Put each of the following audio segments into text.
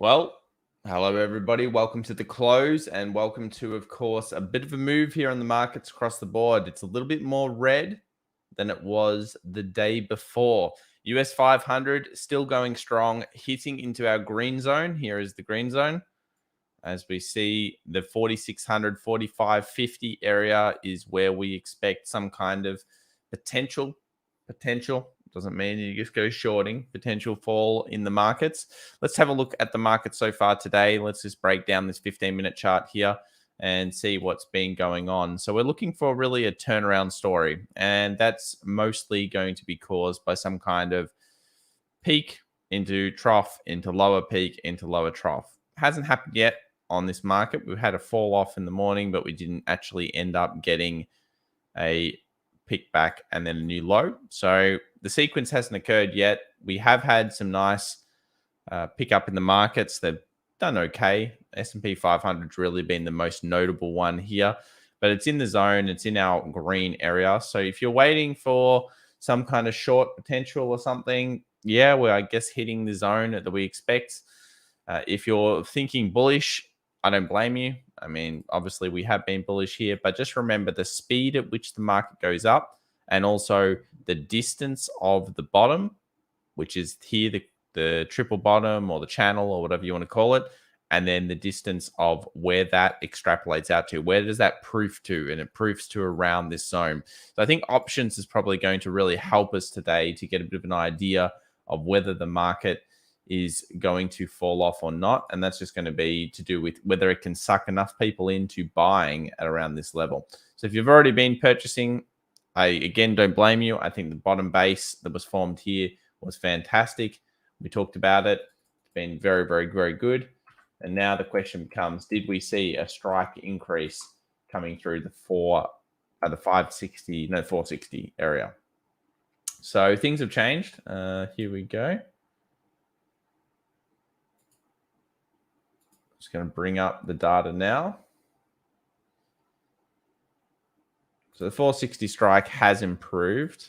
Well, hello everybody. Welcome to the close and welcome to, of course, a bit of a move here on the markets across the board. It's a little bit more red than it was the day before. US 500 still going strong, hitting into our green zone. Here is the green zone. As we see, the 4600, 4550 area is where we expect some kind of potential doesn't mean you just go shorting, potential fall in the markets. Let's have a look at the market so far today. Let's just break down this 15-minute chart here and see what's been going on. So we're looking for really a turnaround story, and that's mostly going to be caused by some kind of peak into trough, into lower peak, into lower trough. Hasn't happened yet on this market. We've had a fall off in the morning, but we didn't actually end up getting a pick back and then a new low. So the sequence hasn't occurred yet. We have had some nice pickup in the markets. They've done okay. S&P 500 has really been the most notable one here, but it's in the zone. It's in our green area. So if you're waiting for some kind of short potential or something, yeah, we're, I guess, hitting the zone that we expect. If you're thinking bullish, I don't blame you. I mean, obviously we have been bullish here, but just remember the speed at which the market goes up and also the distance of the bottom, which is here, the triple bottom or the channel or whatever you want to call it, and then the distance of where that extrapolates out to. Where does that proof to? And it proofs to around this zone. So I think options is probably going to really help us today to get a bit of an idea of whether the market is going to fall off or not. And that's just going to be to do with whether it can suck enough people into buying at around this level. So if you've already been purchasing, I again don't blame you. I think the bottom base that was formed here was fantastic. We talked about it. It's been very, very, very good. And now the question becomes, did we see a strike increase coming through the 460 area? So things have changed. Here we go. Just going to bring up the data now. So the 460 strike has improved.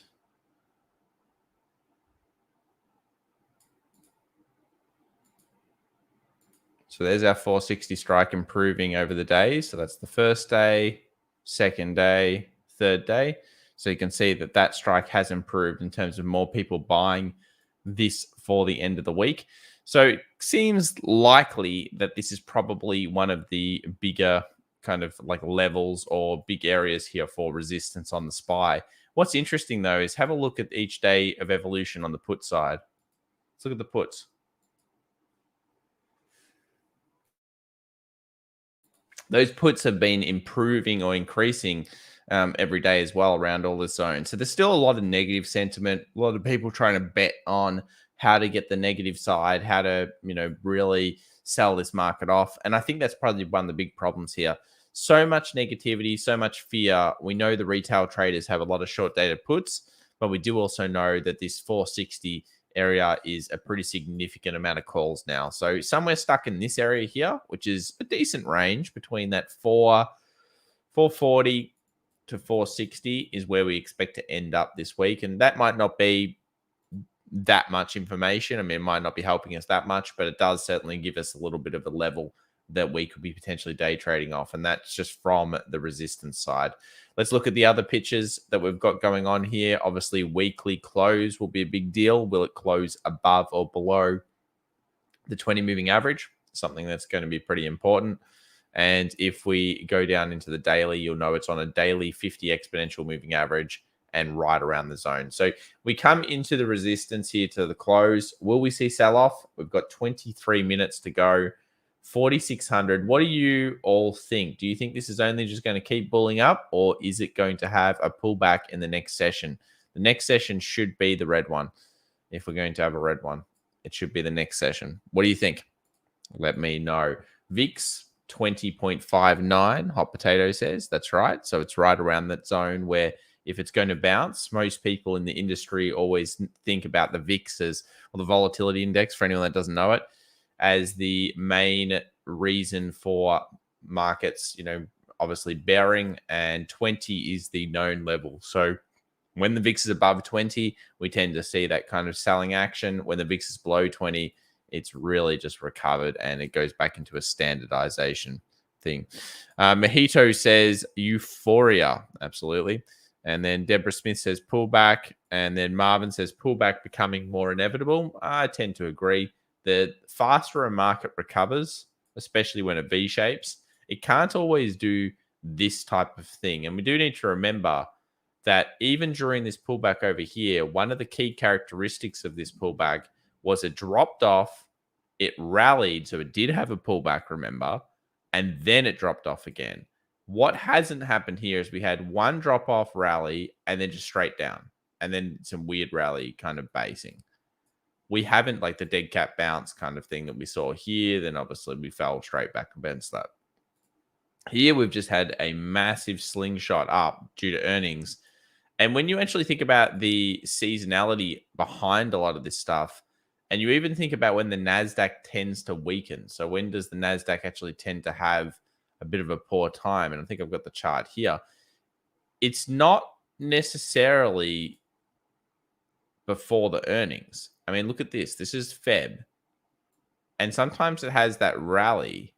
So there's our 460 strike improving over the days. So that's the first day, second day, third day. So you can see that that strike has improved in terms of more people buying this for the end of the week. So it seems likely that this is probably one of the bigger kind of like levels or big areas here for resistance on the SPY. What's interesting though is have a look at each day of evolution on the put side. Let's look at the puts. Those puts have been improving or increasing every day as well around all the zones. So there's still a lot of negative sentiment, a lot of people trying to bet on how to get the negative side, how to, really sell this market off. And I think that's probably one of the big problems here. So much negativity, so much fear. We know the retail traders have a lot of short dated puts, but we do also know that this 460 area is a pretty significant amount of calls now. So somewhere stuck in this area here, which is a decent range between that 440 to 460 is where we expect to end up this week. And that might not be that much information. I mean, it might not be helping us that much, but it does certainly give us a little bit of a level that we could be potentially day trading off. And that's just from the resistance side. Let's look at the other pictures that we've got going on here. Obviously, weekly close will be a big deal. Will it close above or below the 20 moving average? Something that's going to be pretty important. And if we go down into the daily, you'll know it's on a daily 50 exponential moving average and right around the zone. So we come into the resistance here to the close. Will we see sell-off? We've got 23 minutes to go. 4,600. What do you all think? Do you think this is only just going to keep bulling up, or is it going to have a pullback in the next session? The next session should be the red one. If we're going to have a red one, it should be the next session. What do you think? Let me know. VIX 20.59. Hot Potato says that's right. So it's right around that zone where if it's going to bounce, most people in the industry always think about the VIX as, or the volatility index, for anyone that doesn't know it, as the main reason for markets, obviously bearing, and 20 is the known level. So when the VIX is above 20, we tend to see that kind of selling action. When the VIX is below 20, it's really just recovered and it goes back into a standardization thing. Mojito says euphoria. Absolutely. And then Deborah Smith says pullback. And then Marvin says pullback becoming more inevitable. I tend to agree. The faster a market recovers, especially when it V-shapes, it can't always do this type of thing. And we do need to remember that even during this pullback over here, one of the key characteristics of this pullback was it dropped off, it rallied, so it did have a pullback, remember, and then it dropped off again. What hasn't happened here is we had one drop-off rally and then just straight down, and then some weird rally kind of basing. We haven't, like the dead cat bounce kind of thing that we saw here. Then obviously we fell straight back against that. Here we've just had a massive slingshot up due to earnings. And when you actually think about the seasonality behind a lot of this stuff, and you even think about when the Nasdaq tends to weaken. So when does the Nasdaq actually tend to have a bit of a poor time? And I think I've got the chart here. It's not necessarily before the earnings. I mean, look at this. This is Feb. And sometimes it has that rally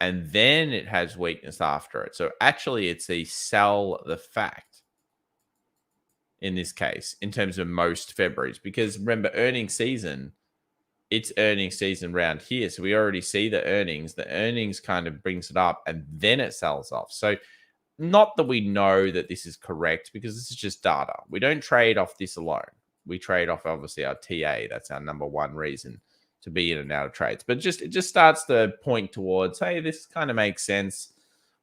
and then it has weakness after it. So actually it's a sell the fact in this case, in terms of most Februaries, because remember, earnings season, it's earnings season round here. So we already see the earnings kind of brings it up and then it sells off. So not that we know that this is correct, because this is just data. We don't trade off this alone. We trade off obviously our TA. That's our number one reason to be in and out of trades. But it just starts to point towards, hey, this kind of makes sense.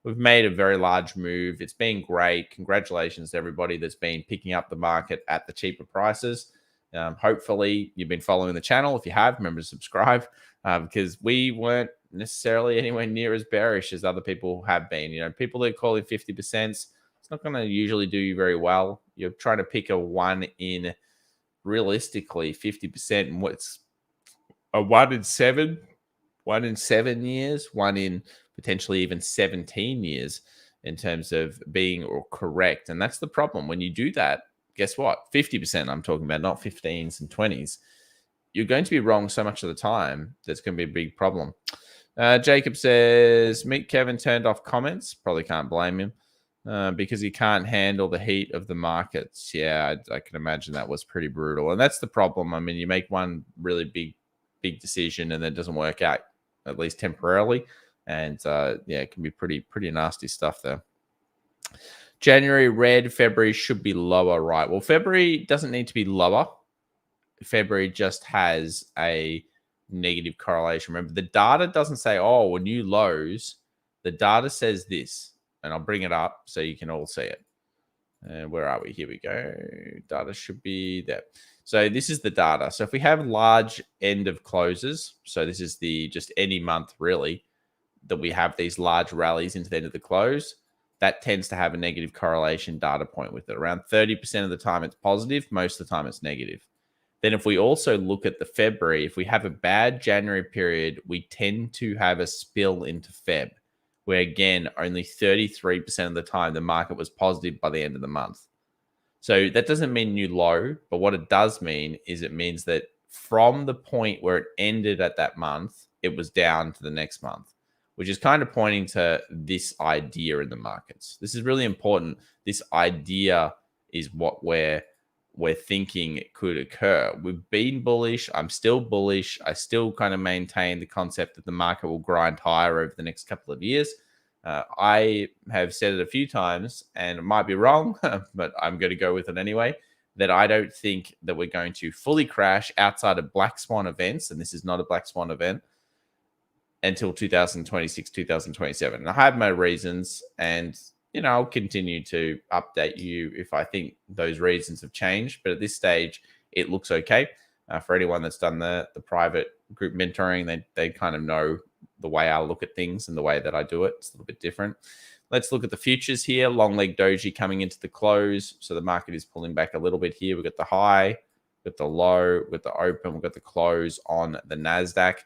We've made a very large move. It's been great. Congratulations to everybody that's been picking up the market at the cheaper prices. Hopefully you've been following the channel. If you have, remember to subscribe, because we weren't necessarily anywhere near as bearish as other people have been. You know, people that call it 50%, it's not going to usually do you very well. You're trying to pick a one in, realistically, 50%, and what's a 1 in 7 years, 1 in potentially even 17 years in terms of being correct. And that's the problem. When you do that, guess what? 50% I'm talking about, not 15s and 20s. You're going to be wrong so much of the time. That's going to be a big problem. Jacob says, meet Kevin turned off comments. Probably can't blame him because he can't handle the heat of the markets. Yeah, I can imagine that was pretty brutal. And that's the problem. I mean, you make one really big decision and then it doesn't work out, at least temporarily. And yeah, it can be pretty nasty stuff there. January red, February should be lower, right? Well, February doesn't need to be lower. February just has a negative correlation. Remember, the data doesn't say, oh, when you lows, the data says this. And I'll bring it up so you can all see it. And where are we? Here we go. Data should be there. So this is the data. So if we have large end of closes, so this is the just any month really, that we have these large rallies into the end of the close, that tends to have a negative correlation data point with it. Around 30% of the time it's positive, most of the time it's negative. Then if we also look at the February, if we have a bad January period, we tend to have a spill into Feb, where again, only 33% of the time the market was positive by the end of the month. So that doesn't mean new low, but what it does mean is it means that from the point where it ended at that month, it was down to the next month, which is kind of pointing to this idea in the markets. This is really important. This idea is what we're thinking it could occur. We've been bullish. I'm still bullish. I still kind of maintain the concept that the market will grind higher over the next couple of years. I have said it a few times, and it might be wrong, but I'm going to go with it anyway, that I don't think that we're going to fully crash outside of black swan events, and this is not a black swan event, until 2026, 2027. And I have my reasons, and I'll continue to update you if I think those reasons have changed. But at this stage, it looks okay. For anyone that's done the private group mentoring, they kind of know the way I look at things and the way that I do it. It's a little bit different. Let's look at the futures here. Long leg doji coming into the close. So the market is pulling back a little bit here. We've got the high, we've got the low, we've got the open, we've got the close on the Nasdaq.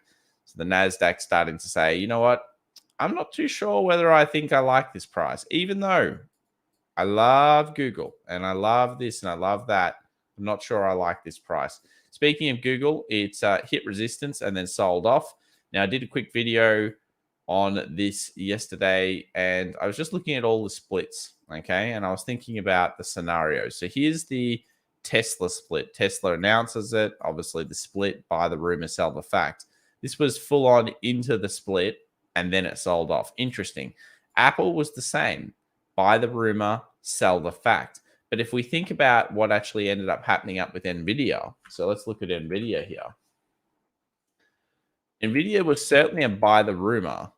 So the Nasdaq starting to say, you know what? I'm not too sure whether I think I like this price, even though I love Google and I love this and I love that. I'm not sure I like this price. Speaking of Google, it's hit resistance and then sold off. Now, I did a quick video on this yesterday, and I was just looking at all the splits, okay? And I was thinking about the scenarios. So here's the Tesla split. Tesla announces it. Obviously, the split, buy the rumor, sell the fact. This was full on into the split, and then it sold off. Interesting. Apple was the same. Buy the rumor, sell the fact. But if we think about what actually ended up happening up with NVIDIA, so let's look at NVIDIA here. NVIDIA was certainly a buy the rumor,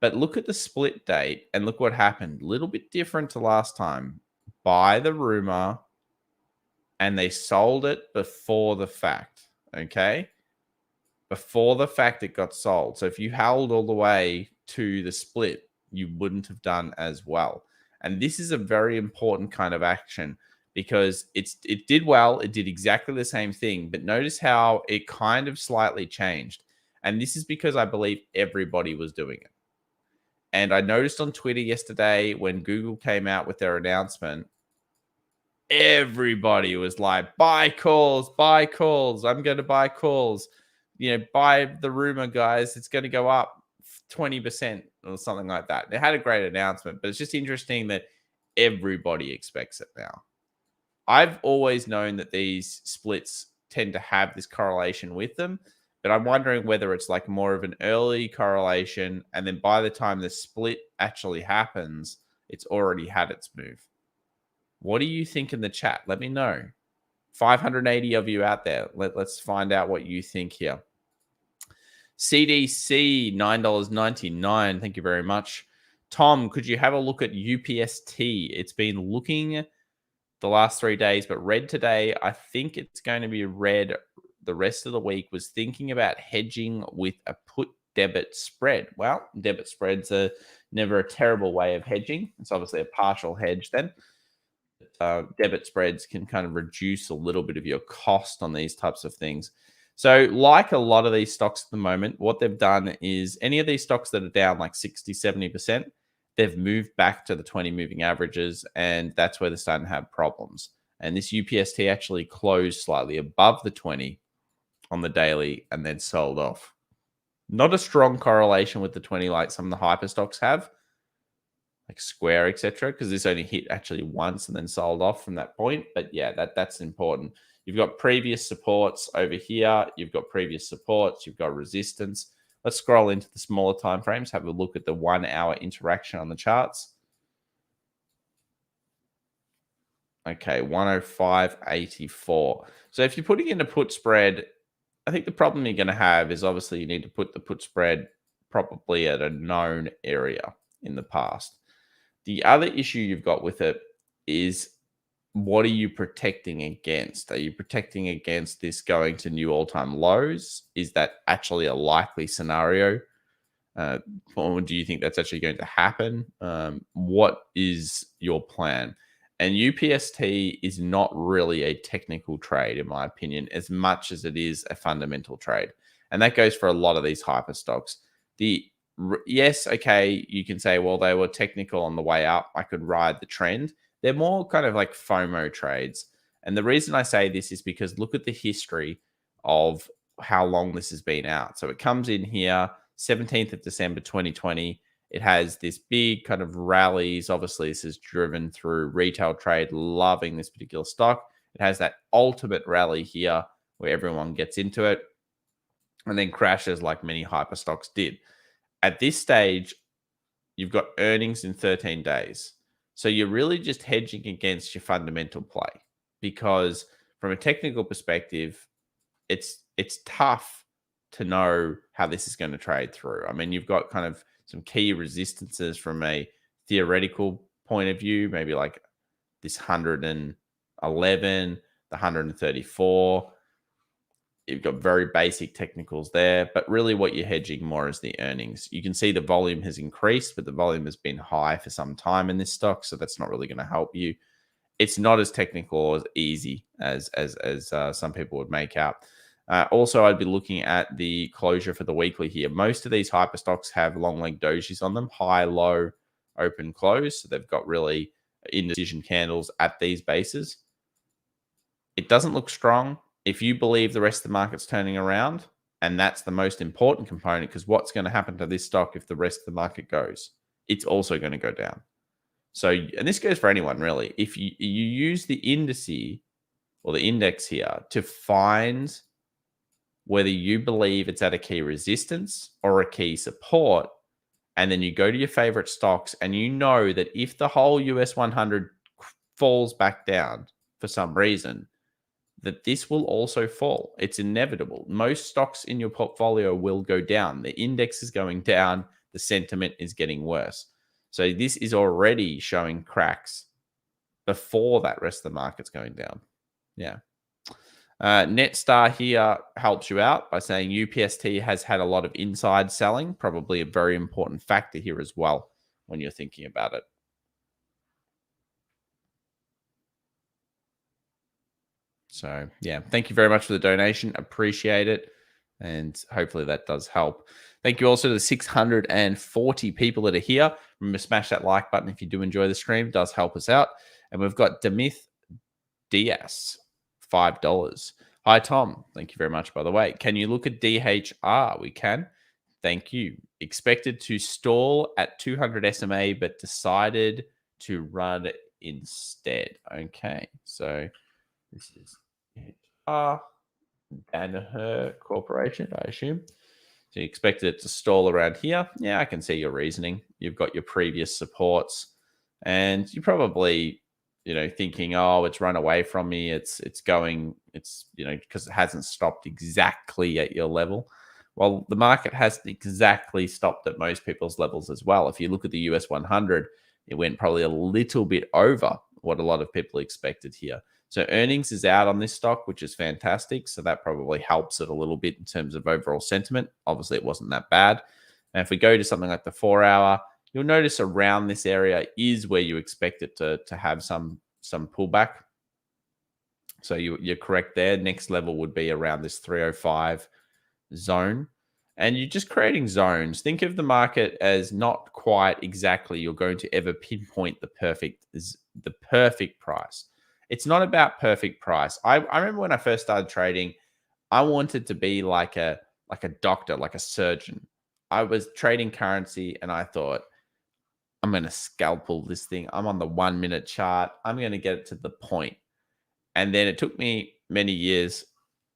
but look at the split date and look what happened. A little bit different to last time. Buy the rumor, and they sold it before the fact, okay? Before the fact, it got sold. So if you held all the way to the split, you wouldn't have done as well. And this is a very important kind of action because it did well. It did exactly the same thing, but notice how it kind of slightly changed. And this is because I believe everybody was doing it. And I noticed on Twitter yesterday when Google came out with their announcement, everybody was like, buy calls, buy calls. I'm going to buy calls. You know, buy the rumor, guys. It's going to go up 20% or something like that. They had a great announcement, but it's just interesting that everybody expects it now. I've always known that these splits tend to have this correlation with them, but I'm wondering whether it's like more of an early correlation, and then by the time the split actually happens, it's already had its move. What do you think in the chat? Let me know. 580 of you out there. Let's find out what you think here. CDC, $9.99. Thank you very much. Tom, could you have a look at UPST? It's been looking the last 3 days, but red today. I think it's going to be red the rest of the week. Was thinking about hedging with a put debit spread. Well, debit spreads are never a terrible way of hedging. It's obviously a partial hedge then. Debit spreads can kind of reduce a little bit of your cost on these types of things. So like a lot of these stocks at the moment, what they've done is any of these stocks that are down like 60, 70%, they've moved back to the 20 moving averages, and that's where they're starting to have problems. And this UPST actually closed slightly above the 20 on the daily and then sold off. Not a strong correlation with the 20 like some of the hyper stocks have, like Square, etc., because this only hit actually once and then sold off from that point. But yeah, that's important. You've got previous supports over here. You've got previous supports. You've got resistance. Let's scroll into the smaller time frames. Have a look at the 1 hour interaction on the charts. Okay, 105.84. So if you're putting in a put spread, I think the problem you're going to have is obviously you need to put the put spread probably at a known area in the past. The other issue you've got with it is, what are you protecting against? Are you protecting against this going to new all-time lows? Is that actually a likely scenario? Or do you think that's actually going to happen? What is your plan? And UPST is not really a technical trade, in my opinion, as much as it is a fundamental trade. And that goes for a lot of these hyper stocks. Yes, okay, you can say, well, they were technical on the way up. I could ride the trend. They're more kind of like FOMO trades. And the reason I say this is because look at the history of how long this has been out. So it comes in here, 17th of December, 2020. It has this big kind of rallies. Obviously, this is driven through retail trade, loving this particular stock. It has that ultimate rally here where everyone gets into it and then crashes like many hyper stocks did. At this stage, you've got earnings in 13 days. So you're really just hedging against your fundamental play, because from a technical perspective, it's tough to know how this is going to trade through. I mean, you've got kind of some key resistances from a theoretical point of view, maybe like this 111, the 134. You've got very basic technicals there, but really what you're hedging more is the earnings. You can see the volume has increased, but the volume has been high for some time in this stock, so that's not really going to help you. It's not as technical or as easy as some people would make out. Also, I'd be looking at the closure for the weekly here. Most of these hyper stocks have long leg dojis on them, high, low, open, close. So they've got really indecision candles at these bases. It doesn't look strong. if you believe the rest of the market's turning around, and that's the most important component, because what's going to happen to this stock if the rest of the market goes? It's also going to go down. So, and this goes for anyone really. If you use the indice or the index here to find whether you believe it's at a key resistance or a key support, and then you go to your favorite stocks and you know that if the whole US 100 falls back down for some reason, that this will also fall. It's inevitable. Most stocks in your portfolio will go down. The index is going down. The sentiment is getting worse. So this is already showing cracks before that rest of the market's going down. Yeah. Netstar here helps you out by saying UPST has had a lot of inside selling, probably a very important factor here as well when you're thinking about it. So, yeah, thank you very much for the donation. Appreciate it. And hopefully that does help. Thank you also to the 640 people that are here. Remember, smash that like button if you do enjoy the stream. It does help us out. And we've got Demith DS, $5. Hi, Tom. Thank you very much, by the way. Can you look at DHR? We can. Thank you. Expected to stall at 200 SMA, but decided to run instead. Okay, so this is Danaher Corporation, I assume. So you expected it to stall around here. Yeah, I can see your reasoning. You've got your previous supports, and you're probably, thinking, oh, it's run away from me. It's going, because it hasn't stopped exactly at your level. Well, the market hasn't exactly stopped at most people's levels as well. If you look at the US 100, it went probably a little bit over what a lot of people expected here. So earnings is out on this stock, which is fantastic. So that probably helps it a little bit in terms of overall sentiment. Obviously, it wasn't that bad. And if we go to something like the 4-hour, you'll notice around this area is where you expect it to have some pullback. So you're correct there. Next level would be around this 305 zone. And you're just creating zones. Think of the market as not quite exactly you're going to ever pinpoint the perfect price. It's not about perfect price. I remember when I first started trading, I wanted to be like a doctor, like a surgeon. I was trading currency and I thought, I'm going to scalpel this thing. I'm on the 1 minute chart. I'm going to get it to the point. And then it took me many years.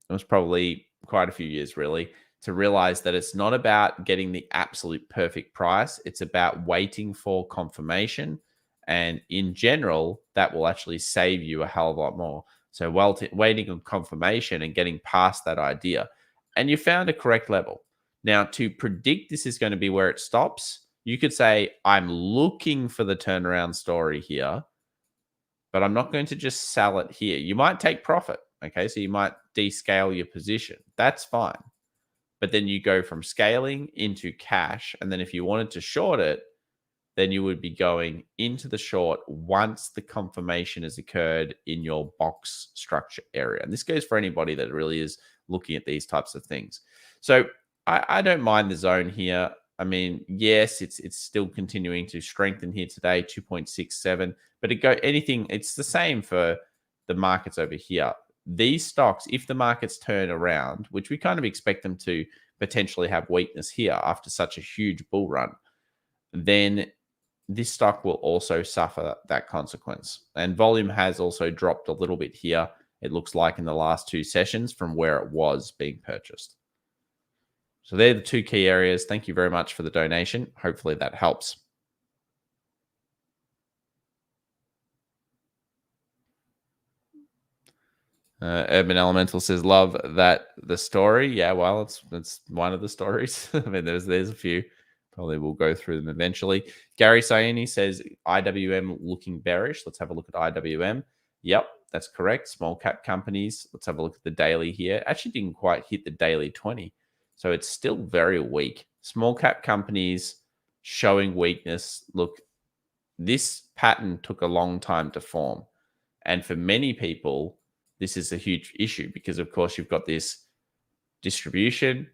It was probably quite a few years really to realize that it's not about getting the absolute perfect price. It's about waiting for confirmation. And in general, that will actually save you a hell of a lot more. So waiting on confirmation and getting past that idea. And you found a correct level. Now, to predict this is going to be where it stops, you could say, I'm looking for the turnaround story here, but I'm not going to just sell it here. You might take profit. Okay, so you might descale your position. That's fine. But then you go from scaling into cash. And then if you wanted to short it, then you would be going into the short once the confirmation has occurred in your box structure area. And this goes for anybody that really is looking at these types of things. So I don't mind the zone here. I mean, yes, it's still continuing to strengthen here today, 2.67. But it's the same for the markets over here. These stocks, if the markets turn around, which we kind of expect them to potentially have weakness here after such a huge bull run, then this stock will also suffer that consequence. And volume has also dropped a little bit here, it looks like, in the last 2 sessions from where it was being purchased. So they're the 2 key areas. Thank you very much for the donation. Hopefully that helps. Urban Elemental says, love the story. Yeah, well, it's one of the stories. I mean, there's a few. Probably we'll go through them eventually. Gary Sayani says, IWM looking bearish. Let's have a look at IWM. Yep, that's correct. Small cap companies. Let's have a look at the daily here. Actually didn't quite hit the daily 20. So it's still very weak. Small cap companies showing weakness. Look, this pattern took a long time to form. And for many people, this is a huge issue because, of course, you've got this distribution,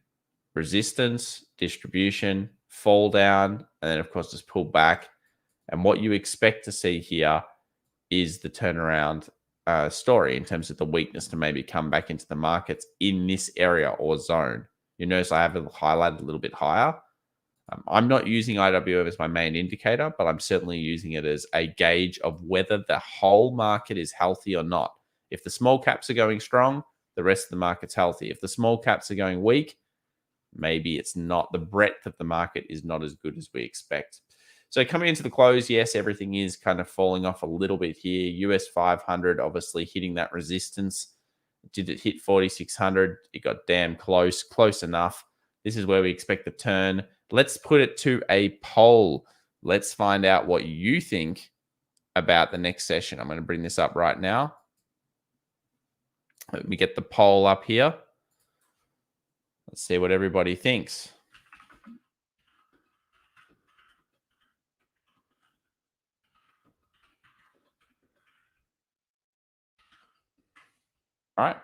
resistance, distribution, fall down, and then, of course, just pull back. And what you expect to see here is the turnaround story in terms of the weakness to maybe come back into the markets in this area or zone. You notice I have it highlighted a little bit higher. I'm not using IWM as my main indicator, but I'm certainly using it as a gauge of whether the whole market is healthy or not. If the small caps are going strong, the rest of the market's healthy. If the small caps are going weak, maybe it's not. The breadth of the market is not as good as we expect. So coming into the close, yes, everything is kind of falling off a little bit here. US 500 obviously hitting that resistance. Did it hit 4,600? It got damn close enough. This is where we expect the turn. Let's put it to a poll. Let's find out what you think about the next session. I'm going to bring this up right now. Let me get the poll up here. Let's see what everybody thinks. All right,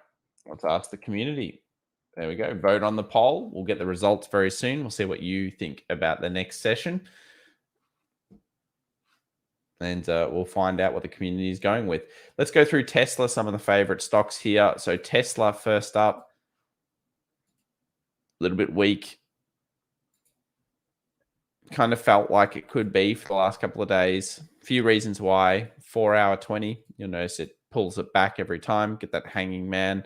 let's ask the community. There we go. Vote on the poll. We'll get the results very soon. We'll see what you think about the next session. And we'll find out what the community is going with. Let's go through Tesla, some of the favorite stocks here. So Tesla first up, a little bit weak. Kind of felt like it could be for the last couple of days. A few reasons why. 4-hour 20, you'll notice it pulls it back every time. Get that hanging man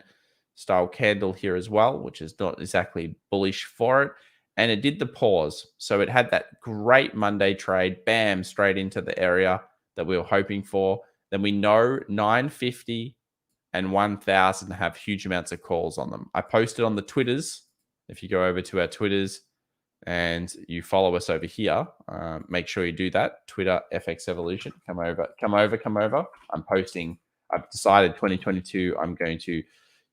style candle here as well, which is not exactly bullish for it. And it did the pause. So it had that great Monday trade, bam, straight into the area that we were hoping for. Then we know 950 and 1000 have huge amounts of calls on them. I posted on the Twitters. If you go over to our Twitters and you follow us over here, make sure you do that. Twitter FX Evolution. Come over. I'm posting. I've decided 2022, I'm going to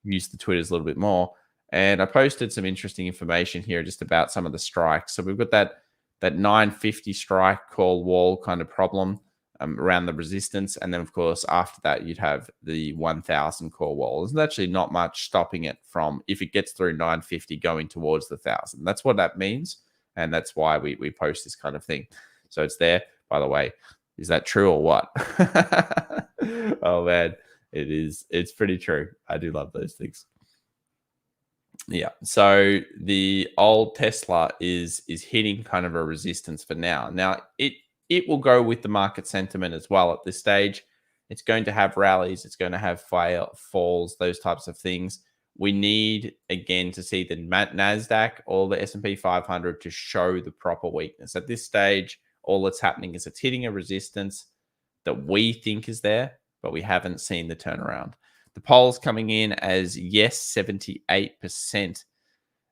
use the Twitters a little bit more. And I posted some interesting information here just about some of the strikes. So we've got that 950 strike call wall kind of problem around the resistance. And then, of course, after that, you'd have the 1000 call wall. There's actually not much stopping it from, if it gets through 950, going towards the 1000. That's what that means. And that's why we post this kind of thing. So it's there. By the way, is that true or what? Oh, man, it is. It's pretty true. I do love those things. Yeah. So the old Tesla is hitting kind of a resistance for now. Now it will go with the market sentiment as well at this stage. It's going to have rallies. It's going to have falls, those types of things. We need, again, to see the Nasdaq or the S&P 500 to show the proper weakness. At this stage, all that's happening is it's hitting a resistance that we think is there, but we haven't seen the turnaround. The poll's coming in as yes, 78%.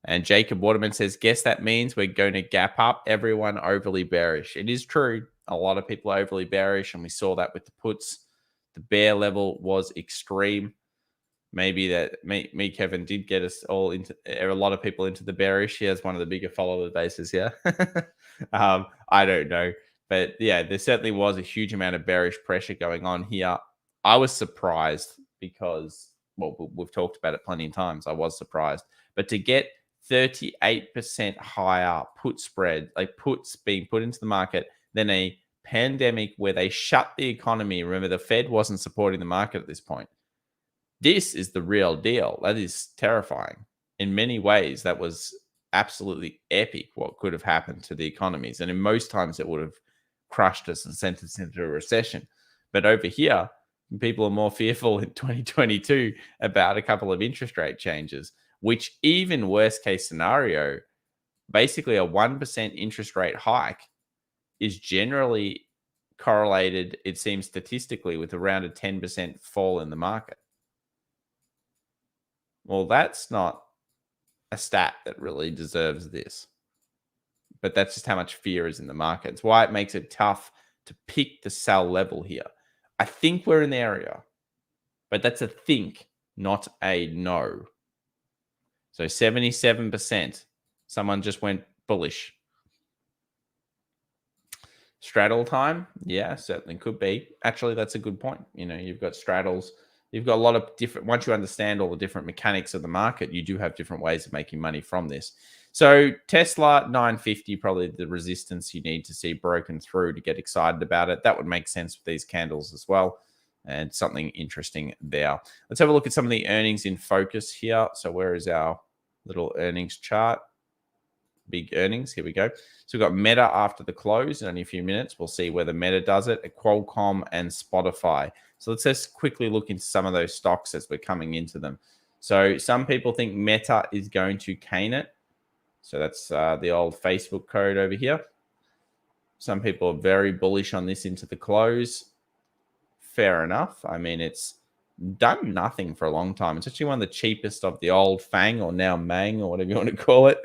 And Jacob Waterman says, guess that means we're going to gap up. Everyone overly bearish. It is true. A lot of people are overly bearish, and we saw that with the puts. The bear level was extreme. Maybe that me, Kevin, did get us all into, a lot of people into the bearish. He has one of the bigger follower bases, yeah. I don't know. But yeah, there certainly was a huge amount of bearish pressure going on here. I was surprised because, well, we've talked about it plenty of times. I was surprised. But to get 38% higher put spread, like puts being put into the market, than a pandemic where they shut the economy. Remember, the Fed wasn't supporting the market at this point. This is the real deal. That is terrifying. In many ways, that was absolutely epic what could have happened to the economies. And in most times, it would have crushed us and sent us into a recession. But over here, people are more fearful in 2022 about a couple of interest rate changes, which even worst case scenario, basically a 1% interest rate hike is generally correlated, it seems statistically, with around a 10% fall in the market. Well, that's not a stat that really deserves this. But that's just how much fear is in the market. It's why it makes it tough to pick the sell level here. I think we're in the area, but that's a think, not a no. So 77%, someone just went bullish. Straddle time? Yeah, certainly could be. Actually, that's a good point. You know, you've got straddles. You've got a lot of different, once you understand all the different mechanics of the market, you do have different ways of making money from this. So Tesla 950, probably the resistance you need to see broken through to get excited about it. That would make sense with these candles as well. and something interesting there. Let's have a look at some of the earnings in focus here. So where is our little earnings chart? Big earnings. Here we go. So we've got Meta after the close in only a few minutes. We'll see whether Meta does it, Qualcomm and Spotify. So let's just quickly look into some of those stocks as we're coming into them. So some people think Meta is going to cane it. So that's the old Facebook code over here. Some people are very bullish on this into the close. Fair enough. I mean, it's done nothing for a long time. It's actually one of the cheapest of the old FANG, or now MANG, or whatever you want to call it,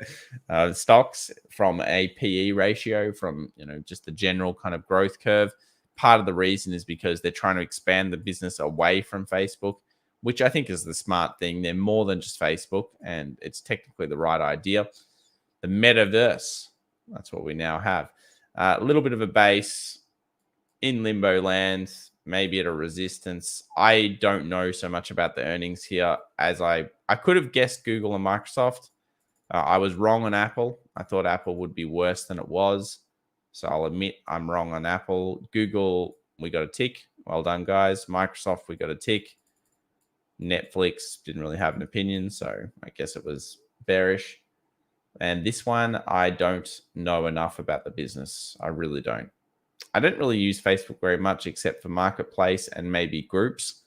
stocks from a PE ratio, from just the general kind of growth curve. Part of the reason is because they're trying to expand the business away from Facebook, which I think is the smart thing. They're more than just Facebook, and it's technically the right idea. The metaverse, that's what we now have. A little bit of a base in limbo land, maybe at a resistance. I don't know so much about the earnings here, as I could have guessed Google and Microsoft. I was wrong on Apple. I thought Apple would be worse than it was. So I'll admit I'm wrong on Apple. Google, we got a tick. Well done, guys. Microsoft, we got a tick. Netflix, didn't really have an opinion, so I guess it was bearish. And this one, I don't know enough about the business. I really don't. I don't really use Facebook very much except for Marketplace and maybe groups.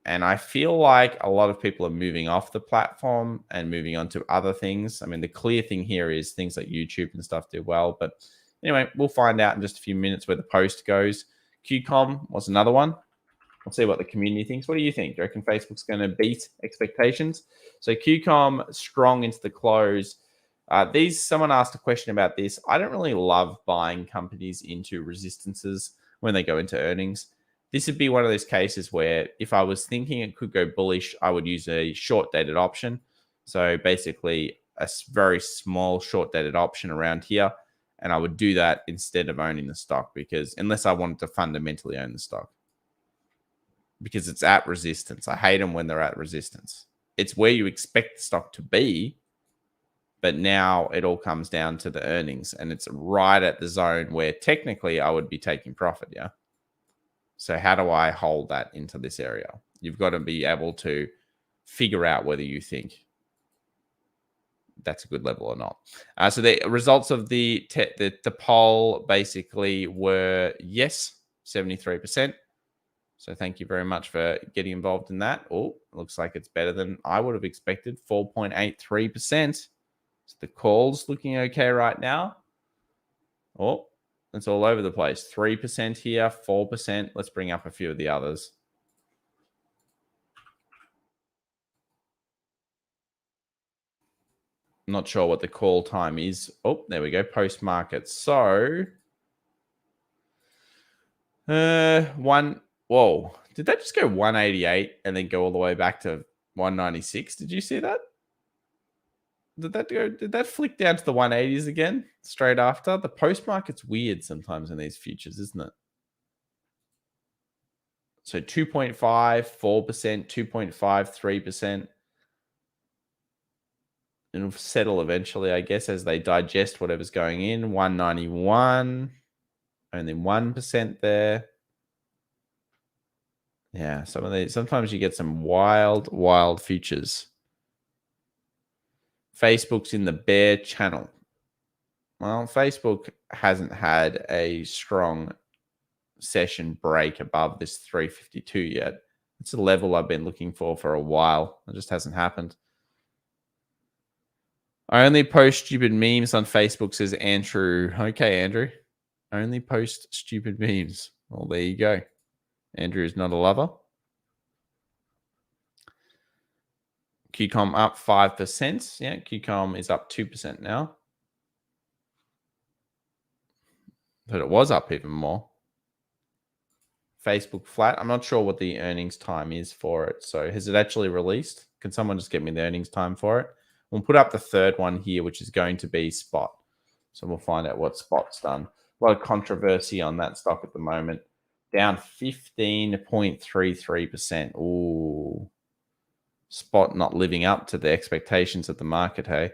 And I feel like a lot of people are moving off the platform and moving on to other things. I mean, the clear thing here is things like YouTube and stuff do well. But anyway, we'll find out in just a few minutes where the post goes. QCOM was another one. We'll see what the community thinks. What do you think? Do you reckon Facebook's going to beat expectations? So QCOM strong into the close. Someone asked a question about this. I don't really love buying companies into resistances when they go into earnings. This would be one of those cases where if I was thinking it could go bullish, I would use a short dated option. So basically a very small short dated option around here. And I would do that instead of owning the stock, because unless I wanted to fundamentally own the stock, because it's at resistance. I hate them when they're at resistance. It's where you expect the stock to be, but now it all comes down to the earnings, and it's right at the zone where technically I would be taking profit, yeah? So how do I hold that into this area? You've got to be able to figure out whether you think that's a good level or not. So the results of the poll basically were yes, 73%. So thank you very much for getting involved in that. Oh, looks like it's better than I would have expected, 4.83%. So the call's looking okay right now. Oh, it's all over the place. 3% here, 4%. Let's bring up a few of the others. I'm not sure what the call time is. Oh, there we go. Post market. So, whoa, did that just go 188 and then go all the way back to 196? Did you see that? Did that flick down to the 180s again straight after? The post market's weird sometimes in these futures, isn't it? So 2.5, 4%, 2.5, 3%. It'll settle eventually, I guess, as they digest whatever's going in. 191, only 1% there. Yeah, some of these, sometimes you get some wild futures. Facebook's in the bear channel. Well, Facebook hasn't had a strong session break above this 352 yet. It's a level I've been looking for a while. It just hasn't happened. I only post stupid memes on Facebook, says Andrew. Okay, Andrew. Only post stupid memes. Well, there you go. Andrew is not a lover. QCOM up 5%. Yeah, QCOM is up 2% now. But it was up even more. Facebook flat. I'm not sure what the earnings time is for it. So has it actually released? Can someone just get me the earnings time for it? We'll put up the third one here, which is going to be Spot. So we'll find out what Spot's done. A lot of controversy on that stock at the moment. Down 15.33%. Ooh. Spot not living up to the expectations of the market, hey?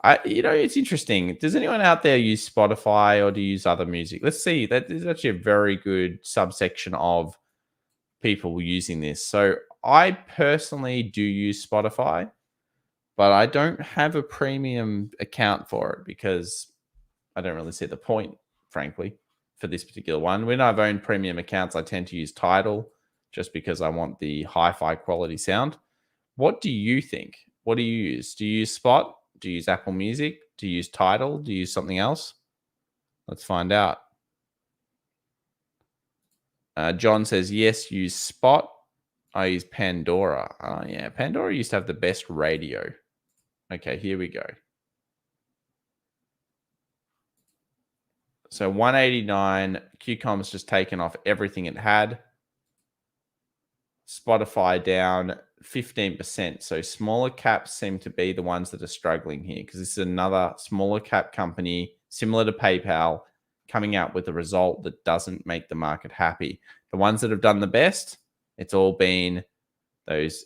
It's interesting. Does anyone out there use Spotify or do you use other music? Let's see. That is actually a very good subsection of people using this. So I personally do use Spotify, but I don't have a premium account for it because I don't really see the point, frankly, for this particular one. When I've owned premium accounts, I tend to use Tidal just because I want the hi-fi quality sound. What do you think? What do you use? Do you use Spot? Do you use Apple Music? Do you use Tidal? Do you use something else? Let's find out. John says, yes, use Spot. I use Pandora. Oh, yeah. Pandora used to have the best radio. Okay, here we go. So 189, QCOM's just taken off everything it had. Spotify down 15%. So smaller caps seem to be the ones that are struggling here because this is another smaller cap company similar to PayPal coming out with a result that doesn't make the market happy. The ones that have done the best, it's all been those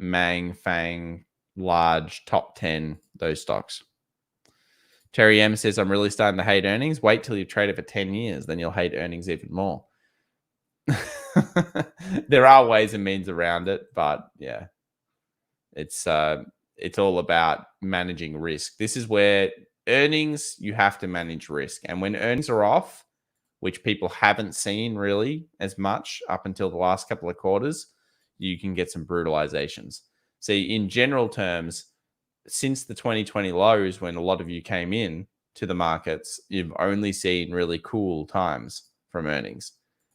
Fang, large top 10, those stocks. Terry M says, I'm really starting to hate earnings. Wait till you've traded for 10 years, then you'll hate earnings even more. There are ways and means around it, but yeah, it's all about managing risk. This is where earnings, you have to manage risk. And when earnings are off, which people haven't seen really as much up until the last couple of quarters, you can get some brutalizations. See, in general terms, since the 2020 lows, when a lot of you came in to the markets, you've only seen really cool times from earnings.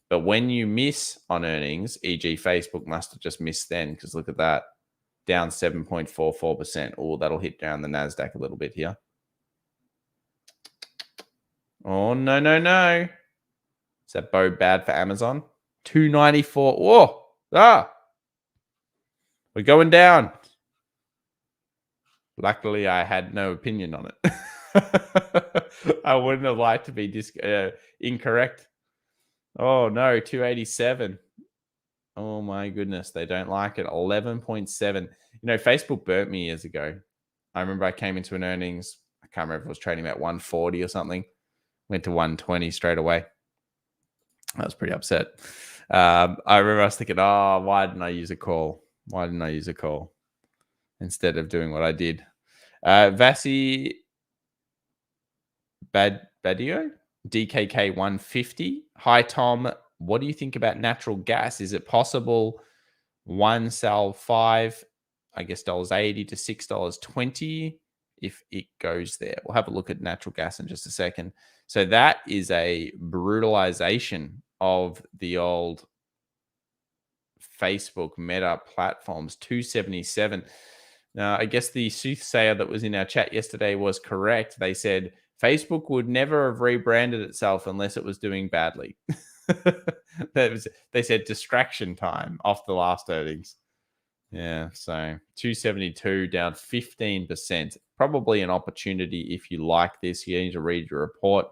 But when you miss on earnings, e.g. Facebook must have just missed then, because look at that, down 7.44%. Oh, that'll hit down the Nasdaq a little bit here. Oh, no. Is that bow bad for Amazon? 294. Whoa. We're going down. Luckily, I had no opinion on it. I wouldn't have liked to be incorrect. Oh, no, 287. Oh, my goodness. They don't like it. 11.7. Facebook burnt me years ago. I remember I came into an earnings. I can't remember if it was trading about 140 or something. Went to 120 straight away. I was pretty upset. I remember I was thinking, why didn't I use a call? Instead of doing what I did? Vasi Badio, DKK 150. Hi, Tom. What do you think about natural gas? Is it possible one sell $5, I guess $80 to $6.20 if it goes there? We'll have a look at natural gas in just a second. So that is a brutalization of the old Facebook Meta platforms, 277. Now, I guess the soothsayer that was in our chat yesterday was correct. They said Facebook would never have rebranded itself unless it was doing badly. They said distraction time off the last earnings. Yeah, so 272 down 15%. Probably an opportunity if you like this. You need to read your report.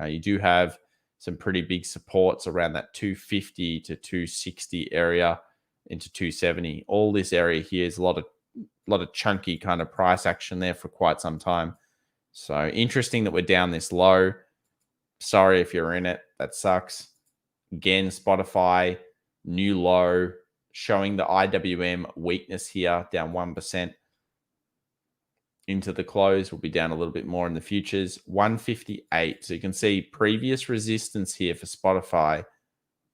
You do have some pretty big supports around that 250 to 260 area into 270. All this area here is a lot of chunky kind of price action there for quite some time. So interesting that we're down this low. Sorry if you're in it. That sucks. Again, Spotify, new low, showing the IWM weakness here, down 1%. Into the close, will be down a little bit more in the futures. 158. So you can see previous resistance here for Spotify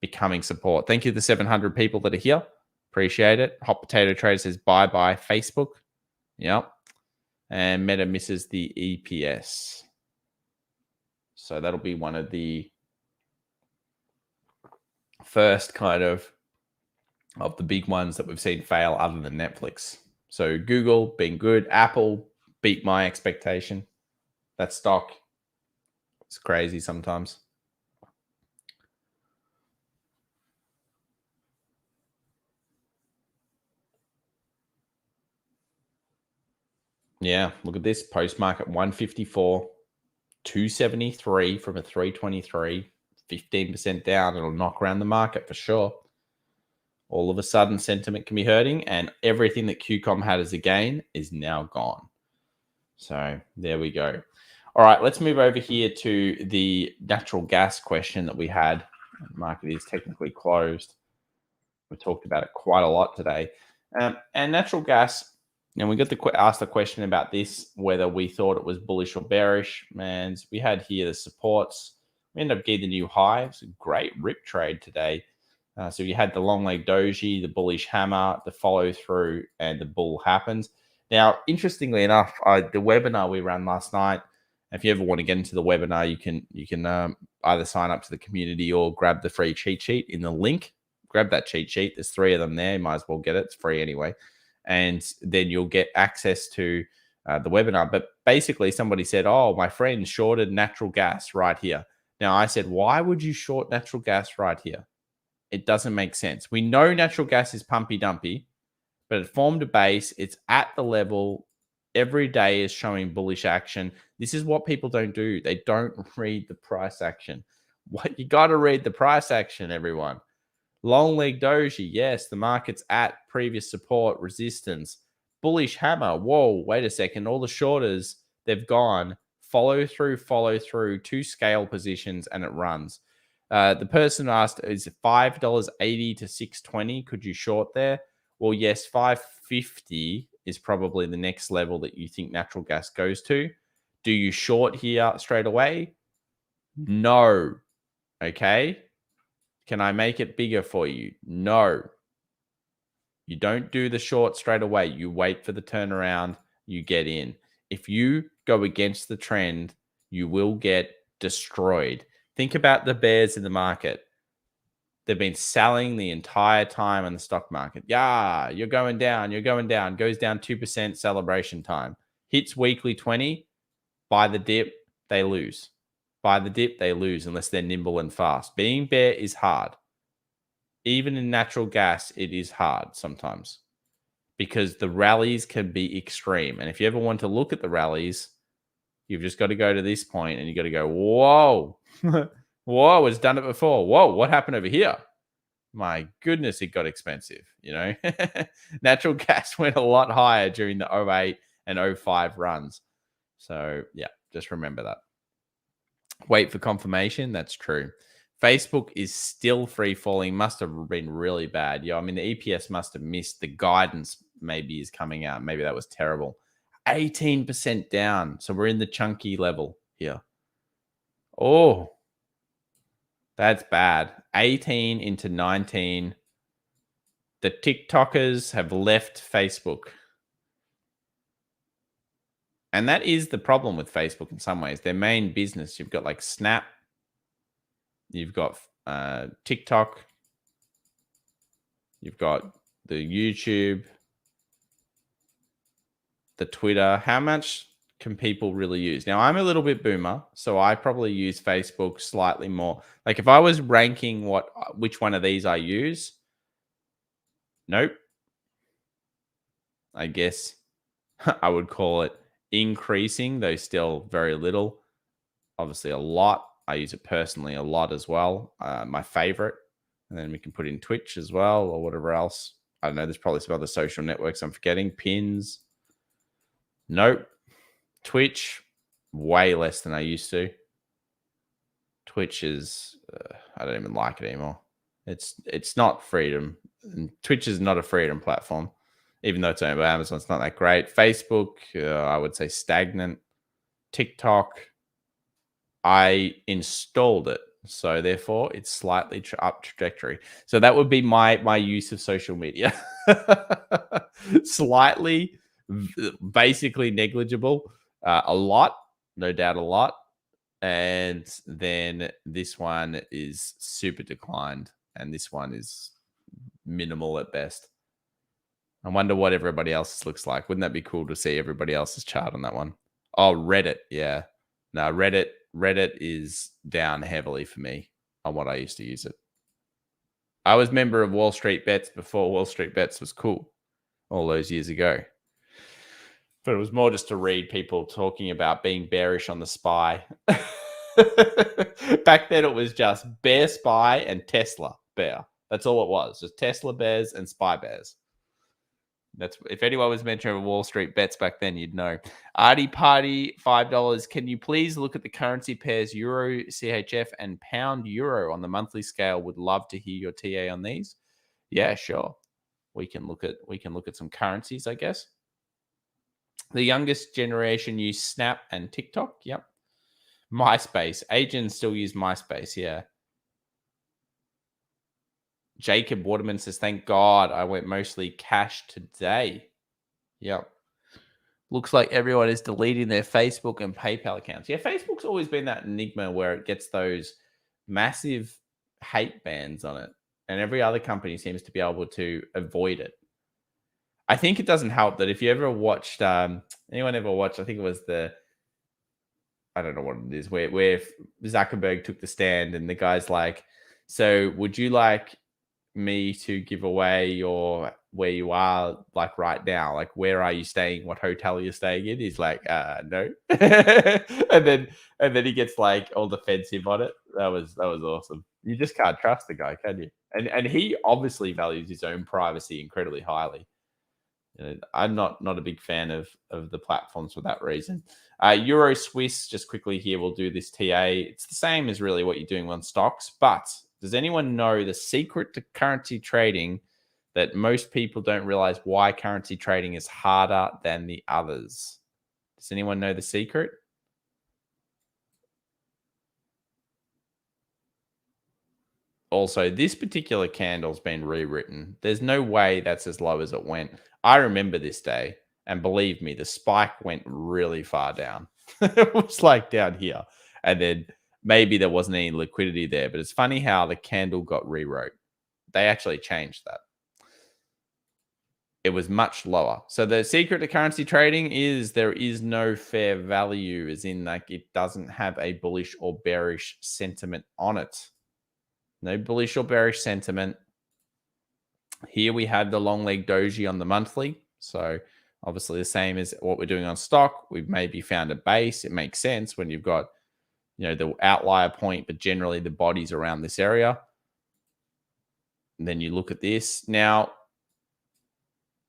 becoming support. Thank you to the 700 people that are here. Appreciate it. Hot Potato Trader says bye-bye Facebook. Yep. And Meta misses the EPS. So that'll be one of the first kind of the big ones that we've seen fail other than Netflix. So Google being good. Apple beat my expectation. That stock, it's crazy sometimes. Yeah, look at this. Post-market 154, 273 from a 323, 15% down. It'll knock around the market for sure. All of a sudden, sentiment can be hurting, and everything that QCOM had as a gain is now gone. So there we go. All right, let's move over here to the natural gas question that we had. The market is technically closed. We talked about it quite a lot today. And natural gas, and we got asked the question about this, whether we thought it was bullish or bearish. Man, we had here the supports. We ended up getting the new high. It's a great rip trade today. So you had the long leg doji, the bullish hammer, the follow through, and the bull happens. Now, interestingly enough, the webinar we ran last night, if you ever want to get into the webinar, you can either sign up to the community or grab the free cheat sheet in the link. Grab that cheat sheet. There's 3 of them there. You might as well get it. It's free anyway. And then you'll get access to the webinar. But basically, somebody said, oh, my friend shorted natural gas right here. Now, I said, why would you short natural gas right here? It doesn't make sense. We know natural gas is pumpy dumpy, but it formed a base. It's at the level. Every day is showing bullish action. This is what people don't do. They don't read the price action. What you got to read the price action, everyone. Long leg doji, yes, the market's at previous support, resistance. Bullish hammer, whoa, wait a second. All the shorters, they've gone. Follow through, 2 scale positions, and it runs. The person asked, is it $5.80 to $6.20? Could you short there? Well, yes, $5.50 is probably the next level that you think natural gas goes to. Do you short here straight away? No. Okay. Can I make it bigger for you? No. You don't do the short straight away. You wait for the turnaround. You get in. If you go against the trend, you will get destroyed. Think about the bears in the market. They've been selling the entire time on the stock market. Yeah, you're going down. You're going down. Goes down 2% celebration time. Hits weekly 20. Buy the dip, they lose. Buy the dip, they lose unless they're nimble and fast. Being bear is hard. Even in natural gas, it is hard sometimes because the rallies can be extreme. And if you ever want to look at the rallies, you've just got to go to this point and you got to go, whoa, whoa, it's done it before. Whoa, what happened over here? My goodness, it got expensive. You know, natural gas went a lot higher during the 08 and 05 runs. So yeah, just remember that. Wait for confirmation. That's true. Facebook is still free falling. Must have been really bad. Yeah, I mean, the EPS must have missed. The guidance maybe is coming out. Maybe that was terrible. 18% down. So we're in the chunky level here. Oh, that's bad. 18 into 19. The TikTokers have left Facebook. And that is the problem with Facebook in some ways. Their main business, you've got like Snap, you've got TikTok, you've got the YouTube, the Twitter. How much can people really use? Now, I'm a little bit boomer, so I probably use Facebook slightly more. Like if I was ranking which one of these I use, nope. I guess I would call it increasing, though still very little. Obviously a lot. I use it personally a lot as well. My favorite. And then we can put in Twitch as well or whatever else. I don't know. There's probably some other social networks I'm forgetting. Pins. Nope. Twitch, way less than I used to. Twitch is, I don't even like it anymore. It's not freedom. And Twitch is not a freedom platform. Even though it's owned by Amazon, it's not that great. Facebook, I would say stagnant. TikTok, I installed it. So therefore, it's slightly up trajectory. So that would be my use of social media. Slightly, basically negligible. A lot, no doubt a lot. And then this one is super declined. And this one is minimal at best. I wonder what everybody else's looks like. Wouldn't that be cool to see everybody else's chart on that one? Oh, Reddit. Yeah. No, Reddit is down heavily for me on what I used to use it. I was a member of Wall Street Bets before Wall Street Bets was cool all those years ago. But it was more just to read people talking about being bearish on the SPY. Back then it was just bear SPY and Tesla bear. That's all it was. Just Tesla bears and SPY bears. That's if anyone was mentioning Wall Street Bets back then, you'd know. Artie Party, $5. Can you please look at the currency pairs Euro, CHF, and Pound Euro on the monthly scale? Would love to hear your TA on these. Yeah, sure. We can look at some currencies, I guess. The youngest generation use Snap and TikTok. Yep. MySpace. Asians still use MySpace. Yeah. Jacob Waterman says, thank God I went mostly cash today. Yep. Looks like everyone is deleting their Facebook and PayPal accounts. Yeah, Facebook's always been that enigma where it gets those massive hate bans on it. And every other company seems to be able to avoid it. I think it doesn't help that if you ever watched, anyone ever watched, I think it was I don't know what it is, where Zuckerberg took the stand and the guy's like, so would you like me to give away your where you are like right now, like where are you staying, what hotel you're staying in? He's like, no. and then he gets like all defensive on it. That was awesome. You just can't trust the guy, can you? And he obviously values his own privacy incredibly highly. I'm not a big fan of the platforms for that reason. Euro Swiss, just quickly here, we'll do this TA. It's the same as really what you're doing on stocks, but does anyone know the secret to currency trading that most people don't realize why currency trading is harder than the others? Does anyone know the secret? Also, this particular candle's been rewritten. There's no way that's as low as it went. I remember this day, and believe me, the spike went really far down. It was like down here. And then maybe there wasn't any liquidity there, but it's funny how the candle got rewrote. They actually changed that. It was much lower. So the secret to currency trading is there is no fair value, as in like it doesn't have a bullish or bearish sentiment on it. No bullish or bearish sentiment. Here we have the long leg doji on the monthly. So obviously the same as what we're doing on stock. We've maybe found a base. It makes sense when you've got, the outlier point, but generally the body's around this area. And then you look at this. Now,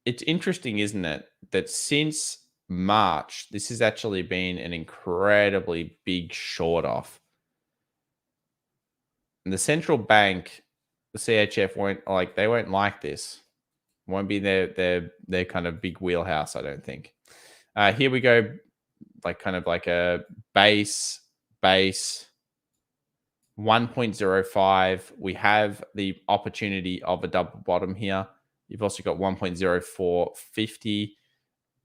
it's interesting, isn't it, that since March, this has actually been an incredibly big short off. And the central bank, the CHF, won't like this. Won't be their kind of big wheelhouse, I don't think. Here we go, kind of like a base 1.05. We have the opportunity of a double bottom here. You've also got 1.0450.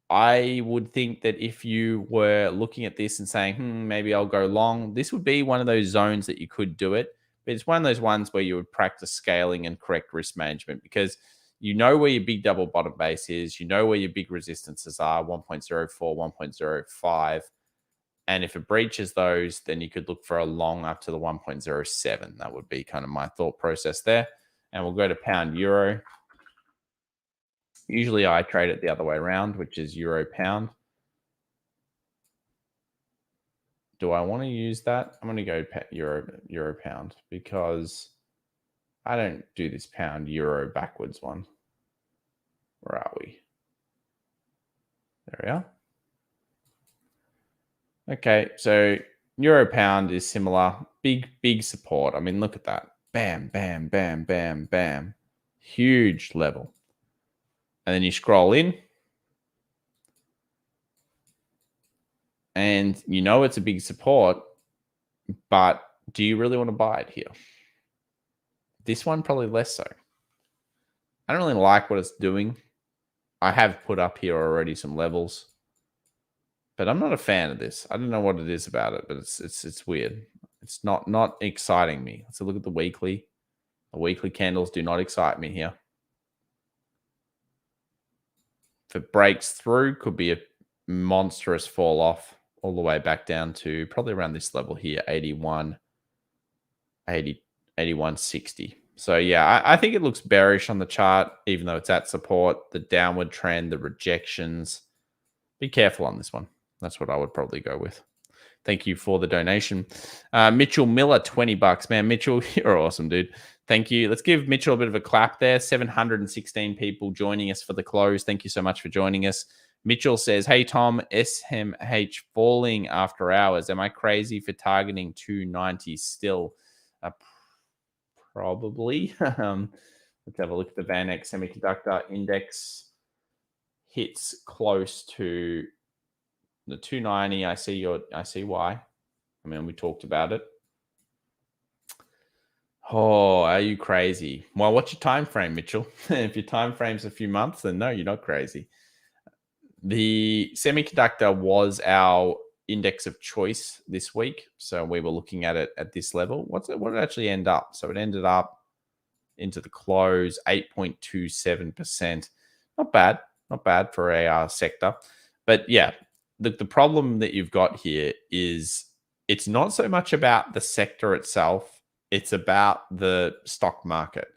I would think that if you were looking at this and saying, maybe I'll go long, this would be one of those zones that you could do it. But it's one of those ones where you would practice scaling and correct risk management, because you know where your big double bottom base is. You know where your big resistances are, 1.04, 1.05. And if it breaches those, then you could look for a long up to the 1.07. That would be kind of my thought process there. And we'll go to pound euro. Usually I trade it the other way around, which is euro pound. Do I want to use that? I'm going to go euro pound, because I don't do this pound euro backwards one. Where are we? There we are. Okay, so euro pound is similar. Big support. I mean, look at that. Bam, bam, bam, bam, bam. Huge level. And then you scroll in. And you know it's a big support, but do you really want to buy it here? This one, probably less so. I don't really like what it's doing. I have put up here already some levels, but I'm not a fan of this. I don't know what it is about it, but it's weird. It's not exciting me. Let's look at the weekly. The weekly candles do not excite me here. If it breaks through, could be a monstrous fall off all the way back down to probably around this level here, 81.60. So yeah, I think it looks bearish on the chart, even though it's at support. The downward trend, the rejections. Be careful on this one. That's what I would probably go with. Thank you for the donation. Mitchell Miller, $20. Man, Mitchell, you're awesome, dude. Thank you. Let's give Mitchell a bit of a clap there. 716 people joining us for the close. Thank you so much for joining us. Mitchell says, hey, Tom, SMH falling after hours. Am I crazy for targeting 290 still? Probably. Let's have a look at the VanEck Semiconductor Index. Hits close to the 290. I see why. I mean, we talked about it. Oh, are you crazy? Well, what's your time frame, Mitchell? If your time frame's a few months, then no, you're not crazy. The semiconductor was our index of choice this week, so we were looking at it at this level. What did it actually end up? So it ended up into the close 8.27%. Not bad for a sector. But yeah, the problem that you've got here is it's not so much about the sector itself. It's about the stock market.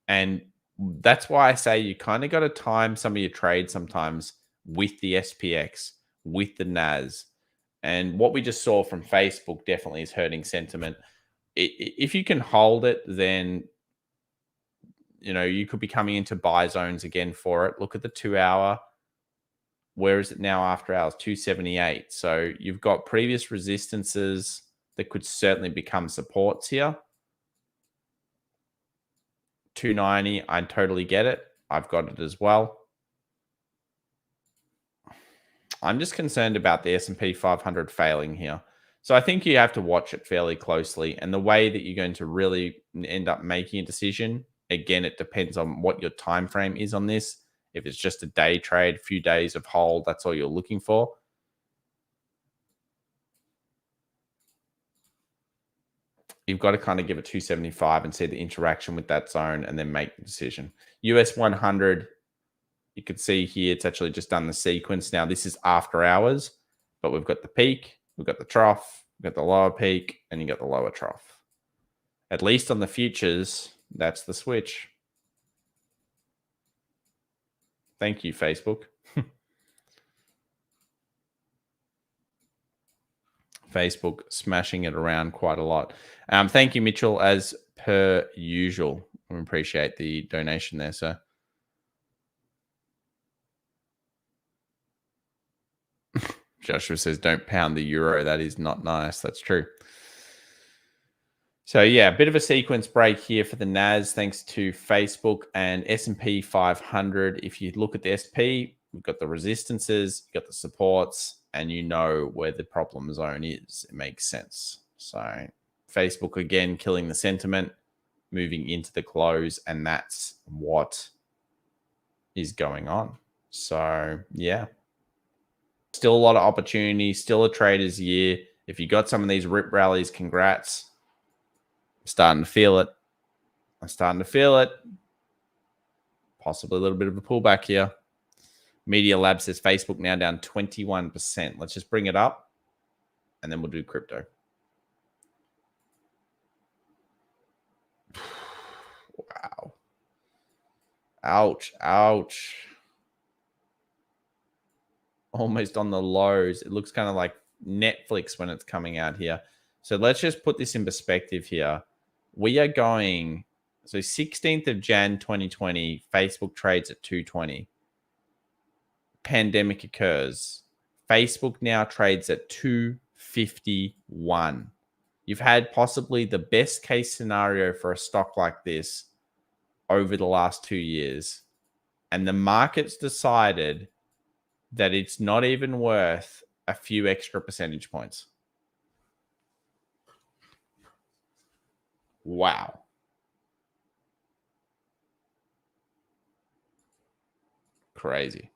And that's why I say you kind of got to time some of your trades sometimes with the SPX, with the NAS. And what we just saw from Facebook definitely is hurting sentiment. If you can hold it, then you could be coming into buy zones again for it. Look at the 2 hour. Where is it now after hours? 278. So you've got previous resistances that could certainly become supports here. 290, I totally get it. I've got it as well. I'm just concerned about the S&P 500 failing here. So I think you have to watch it fairly closely. And the way that you're going to really end up making a decision, again, it depends on what your time frame is on this. If it's just a day trade, a few days of hold, that's all you're looking for. You've got to kind of give it 275 and see the interaction with that zone and then make the decision. US 100, you can see here, it's actually just done the sequence. Now, this is after hours, but we've got the peak, we've got the trough, we've got the lower peak, and you got the lower trough. At least on the futures, that's the switch. Thank you, Facebook. Facebook smashing it around quite a lot. Thank you, Mitchell, as per usual. We appreciate the donation there, sir. Joshua says, don't pound the euro. That is not nice. That's true. So, yeah, a bit of a sequence break here for the NAS, thanks to Facebook and S&P 500. If you look at the SP, we've got the resistances, you've got the supports, and you know where the problem zone is. It makes sense. So, Facebook, again, killing the sentiment, moving into the close, and that's what is going on. So, yeah. Still a lot of opportunity, still a trader's year. If you got some of these rip rallies, congrats. I'm starting to feel it. Possibly a little bit of a pullback here. Media Lab says Facebook now down 21%. Let's just bring it up, and then we'll do crypto. Wow. Ouch. Almost on the lows. It looks kind of like Netflix when it's coming out here. So let's just put this in perspective here. We are going, so 16th of Jan 2020, Facebook trades at 220. Pandemic occurs. Facebook now trades at 251. You've had possibly the best case scenario for a stock like this over the last 2 years. And the market's decided that it's not even worth a few extra percentage points. Wow. Crazy.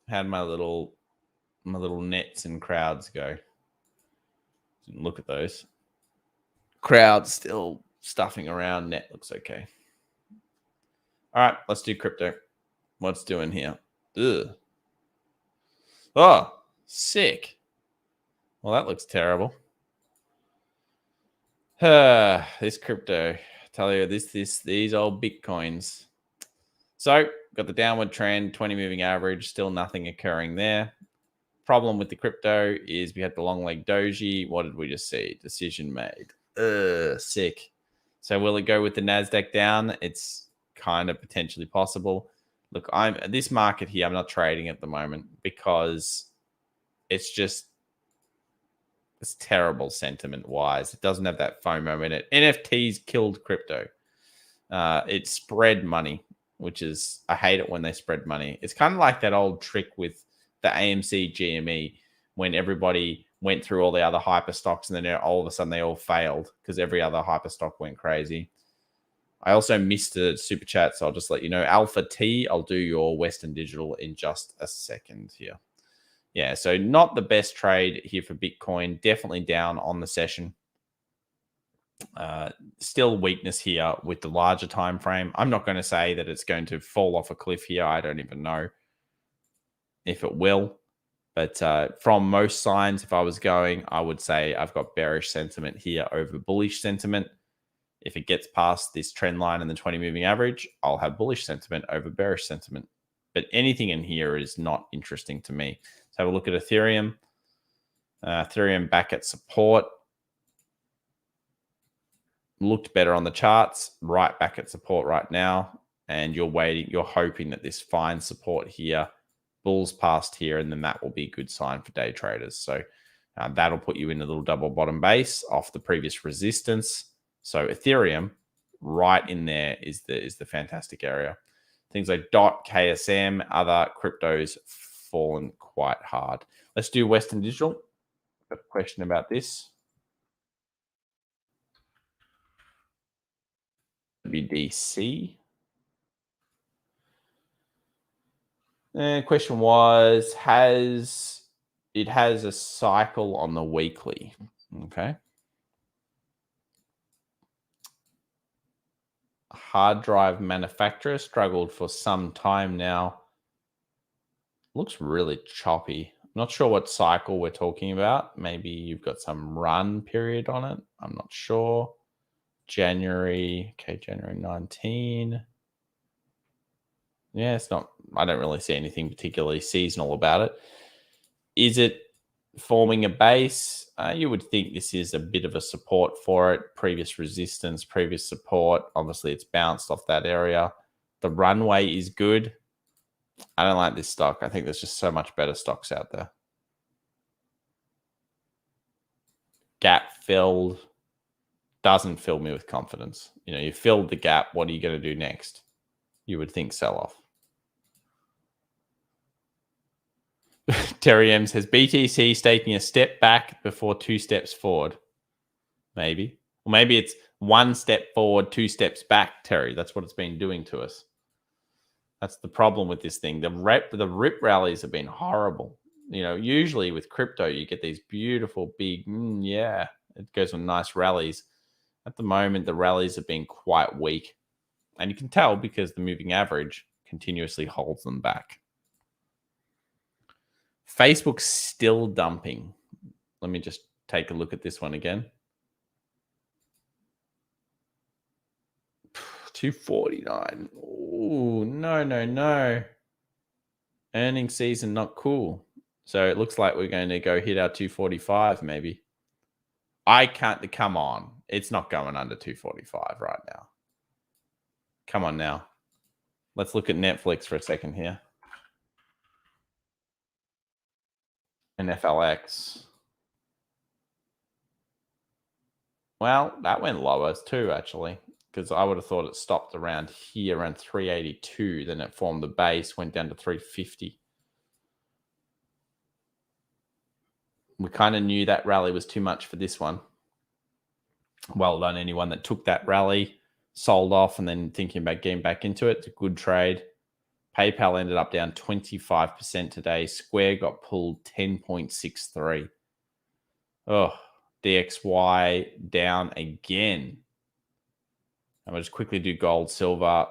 How'd my little nets and crowds go? Didn't look at those. Crowd still stuffing around. Net looks okay. All right, let's do crypto. What's doing here? Ugh. Oh, sick. Well, that looks terrible. This crypto. Tell you these old Bitcoins. So got the downward trend, 20 moving average, still nothing occurring there. Problem with the crypto is we had the long leg doji. What did we just see? Decision made. Sick. So will it go with the Nasdaq down? It's kind of potentially possible. Look, this market here, I'm not trading at the moment because it's just It's terrible sentiment-wise. It doesn't have that FOMO in it. NFTs killed crypto. It spread money, which is, I hate it when they spread money. It's kind of like that old trick with the AMC GME when everybody went through all the other hyper stocks and then all of a sudden they all failed because every other hyper stock went crazy. I also missed a super chat, so I'll just let you know. Alpha T, I'll do your Western Digital in just a second here. Yeah, so not the best trade here for Bitcoin. Definitely down on the session. Still weakness here with the larger time frame. I'm not going to say that it's going to fall off a cliff here. I don't even know if it will. But from most signs, if I was going, I would say I've got bearish sentiment here over bullish sentiment. If it gets past this trend line and the 20 moving average, I'll have bullish sentiment over bearish sentiment. But anything in here is not interesting to me. So have a look at Ethereum. Ethereum back at support. Looked better on the charts, right back at support right now. And you're hoping that this finds support here, bulls past here, and then that will be a good sign for day traders. So that'll put you in a little double bottom base off the previous resistance. So Ethereum right in there is the fantastic area. Things like DOT, KSM, other cryptos fallen quite hard. Let's do Western Digital. Got a question about this. WDC. Question was, it has a cycle on the weekly. Okay. Hard drive manufacturer struggled for some time now. Looks really choppy. I'm not sure what cycle we're talking about. Maybe you've got some run period on it. I'm not sure. January 19. Yeah, it's not, I don't really see anything particularly seasonal about it. Is it forming a base? You would think this is a bit of a support for it. Previous resistance, previous support. Obviously, it's bounced off that area. The runway is good. I don't like this stock. I think there's just so much better stocks out there. Gap filled. Doesn't fill me with confidence. You know, you filled the gap. What are you going to do next? You would think sell off. Terry M says BTC is taking a step back before 2 steps forward. Maybe. Or maybe it's 1 step forward, 2 steps back, Terry. That's what it's been doing to us. That's the problem with this thing. The rip rallies have been horrible. You know, usually with crypto, you get these beautiful big, it goes on nice rallies. At the moment, the rallies have been quite weak. And you can tell because the moving average continuously holds them back. Facebook's still dumping. Let me just take a look at this one again. 249. Oh, no. Earnings season, not cool. So it looks like we're going to go hit our 245 maybe. I can't, come on. It's not going under 245 right now. Come on now. Let's look at Netflix for a second here. NFLX. Well, that went lower too, actually, because I would have thought it stopped around here, around 382. Then it formed the base, went down to 350. We kind of knew that rally was too much for this one. Well done, anyone that took that rally, sold off, and then thinking about getting back into it. It's a good trade. PayPal ended up down 25% today. Square got pulled 10.63. Oh, DXY down again. And we'll just quickly do gold, silver.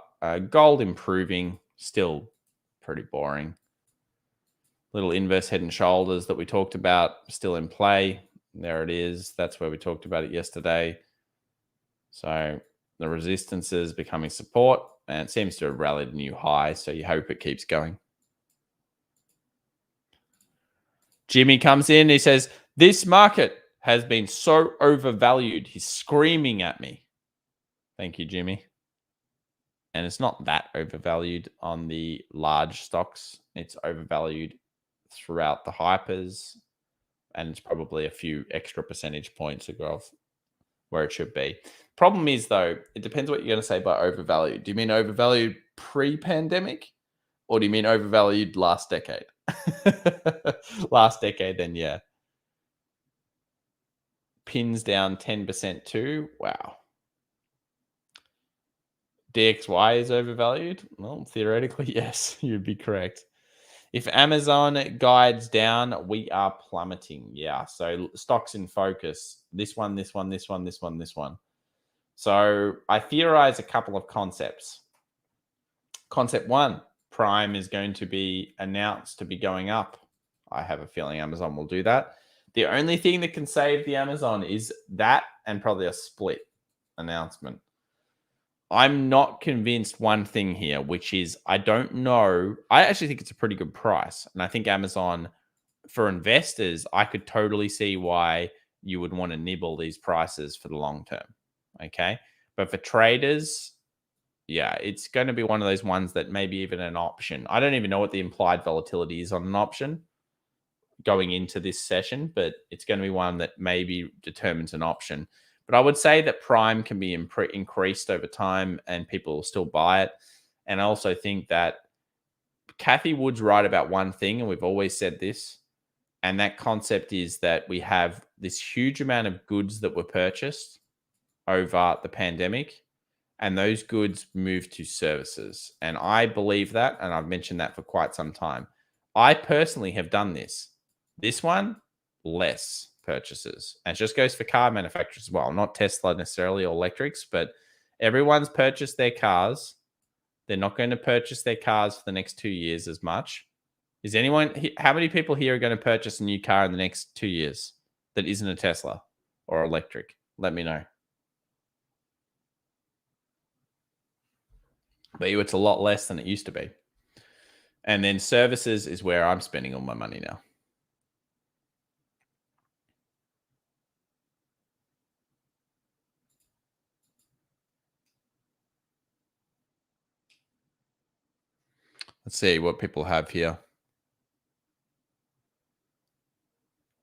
Gold improving, still pretty boring. Little inverse head and shoulders that we talked about, still in play. There it is. That's where we talked about it yesterday. So the resistance is becoming support, and it seems to have rallied a new high, so you hope it keeps going. Jimmy comes in. He says, this market has been so overvalued. He's screaming at me. Thank you, Jimmy. And it's not that overvalued on the large stocks. It's overvalued throughout the hypers, and it's probably a few extra percentage points of where it should be. Problem is, though, it depends what you're going to say by overvalued. Do you mean overvalued pre-pandemic, or do you mean overvalued last decade? Last decade, then yeah. Pins down 10% too. Wow. DXY is overvalued? Well, theoretically, yes, you'd be correct. If Amazon guides down, we are plummeting. Yeah. So stocks in focus. This one, this one, this one, this one, this one. So I theorize a couple of concepts. Concept one, Prime is going to be announced to be going up. I have a feeling Amazon will do that. The only thing that can save the Amazon is that and probably a split announcement. I'm not convinced one thing here, which is I don't know. I actually think it's a pretty good price. And I think Amazon, for investors, I could totally see why you would want to nibble these prices for the long term. Okay. But for traders, yeah, it's going to be one of those ones that maybe even an option. I don't even know what the implied volatility is on an option going into this session, but it's going to be one that maybe determines an option. But I would say that Prime can be increased over time and people will still buy it. And I also think that Kathy Wood's right about one thing, and we've always said this, and that concept is that we have this huge amount of goods that were purchased over the pandemic, and those goods move to services. And I believe that, and I've mentioned that for quite some time. I personally have done this. This one, less purchases. And it just goes for car manufacturers as well, not Tesla necessarily or electrics, but everyone's purchased their cars. They're not going to purchase their cars for the next 2 years as much. Is anyone, how many people here are going to purchase a new car in the next 2 years that isn't a Tesla or electric? Let me know. But it's a lot less than it used to be. And then services is where I'm spending all my money now. Let's see what people have here.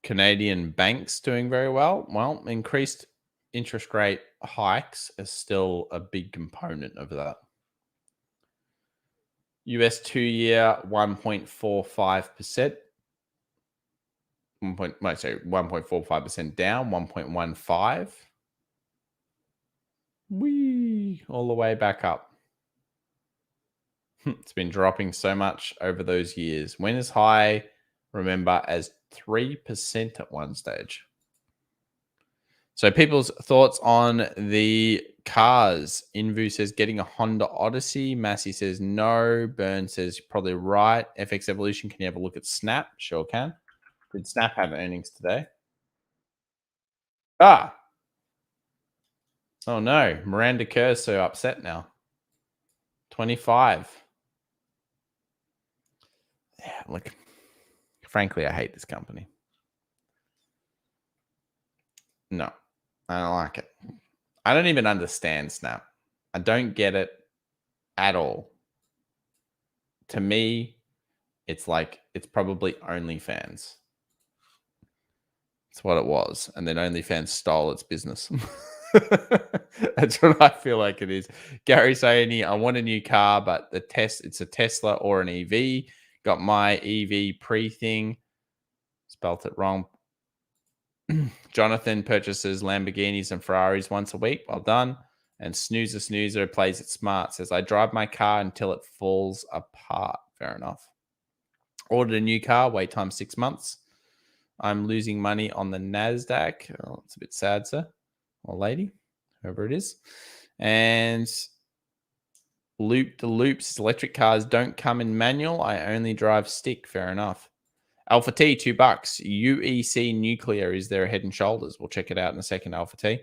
Canadian banks doing very well. Well, increased interest rate hikes is still a big component of that. US 2-year 1.45%. 1.45% down, 1.15. Whee, all the way back up. It's been dropping so much over those years. When as high, remember, as 3% at one stage. So people's thoughts on the cars. Invu says getting a Honda Odyssey. Massey says no. Burn says probably right. FX Evolution, can you have a look at Snap? Sure can. Did Snap have earnings today? Ah. Oh no. Miranda Kerr's so upset now. 25. Yeah, look. Frankly, I hate this company. No, I don't like it. I don't even understand Snap. I don't get it at all. To me, it's like, it's probably OnlyFans. It's what it was. And then OnlyFans stole its business. That's what I feel like it is. Gary saying, I want a new car, but it's a Tesla or an EV. Got my EV pre-thing. Spelt it wrong. Jonathan purchases Lamborghinis and Ferraris once a week. Well done. And Snoozer plays it smart. Says, I drive my car until it falls apart. Fair enough. Ordered a new car. Wait time 6 months. I'm losing money on the Nasdaq. Oh, it's a bit sad, sir. Or lady. Whoever it is. And Loop the Loops. Electric cars don't come in manual. I only drive stick. Fair enough. Alpha T, $2. UEC Nuclear is there head and shoulders. We'll check it out in a second, Alpha T.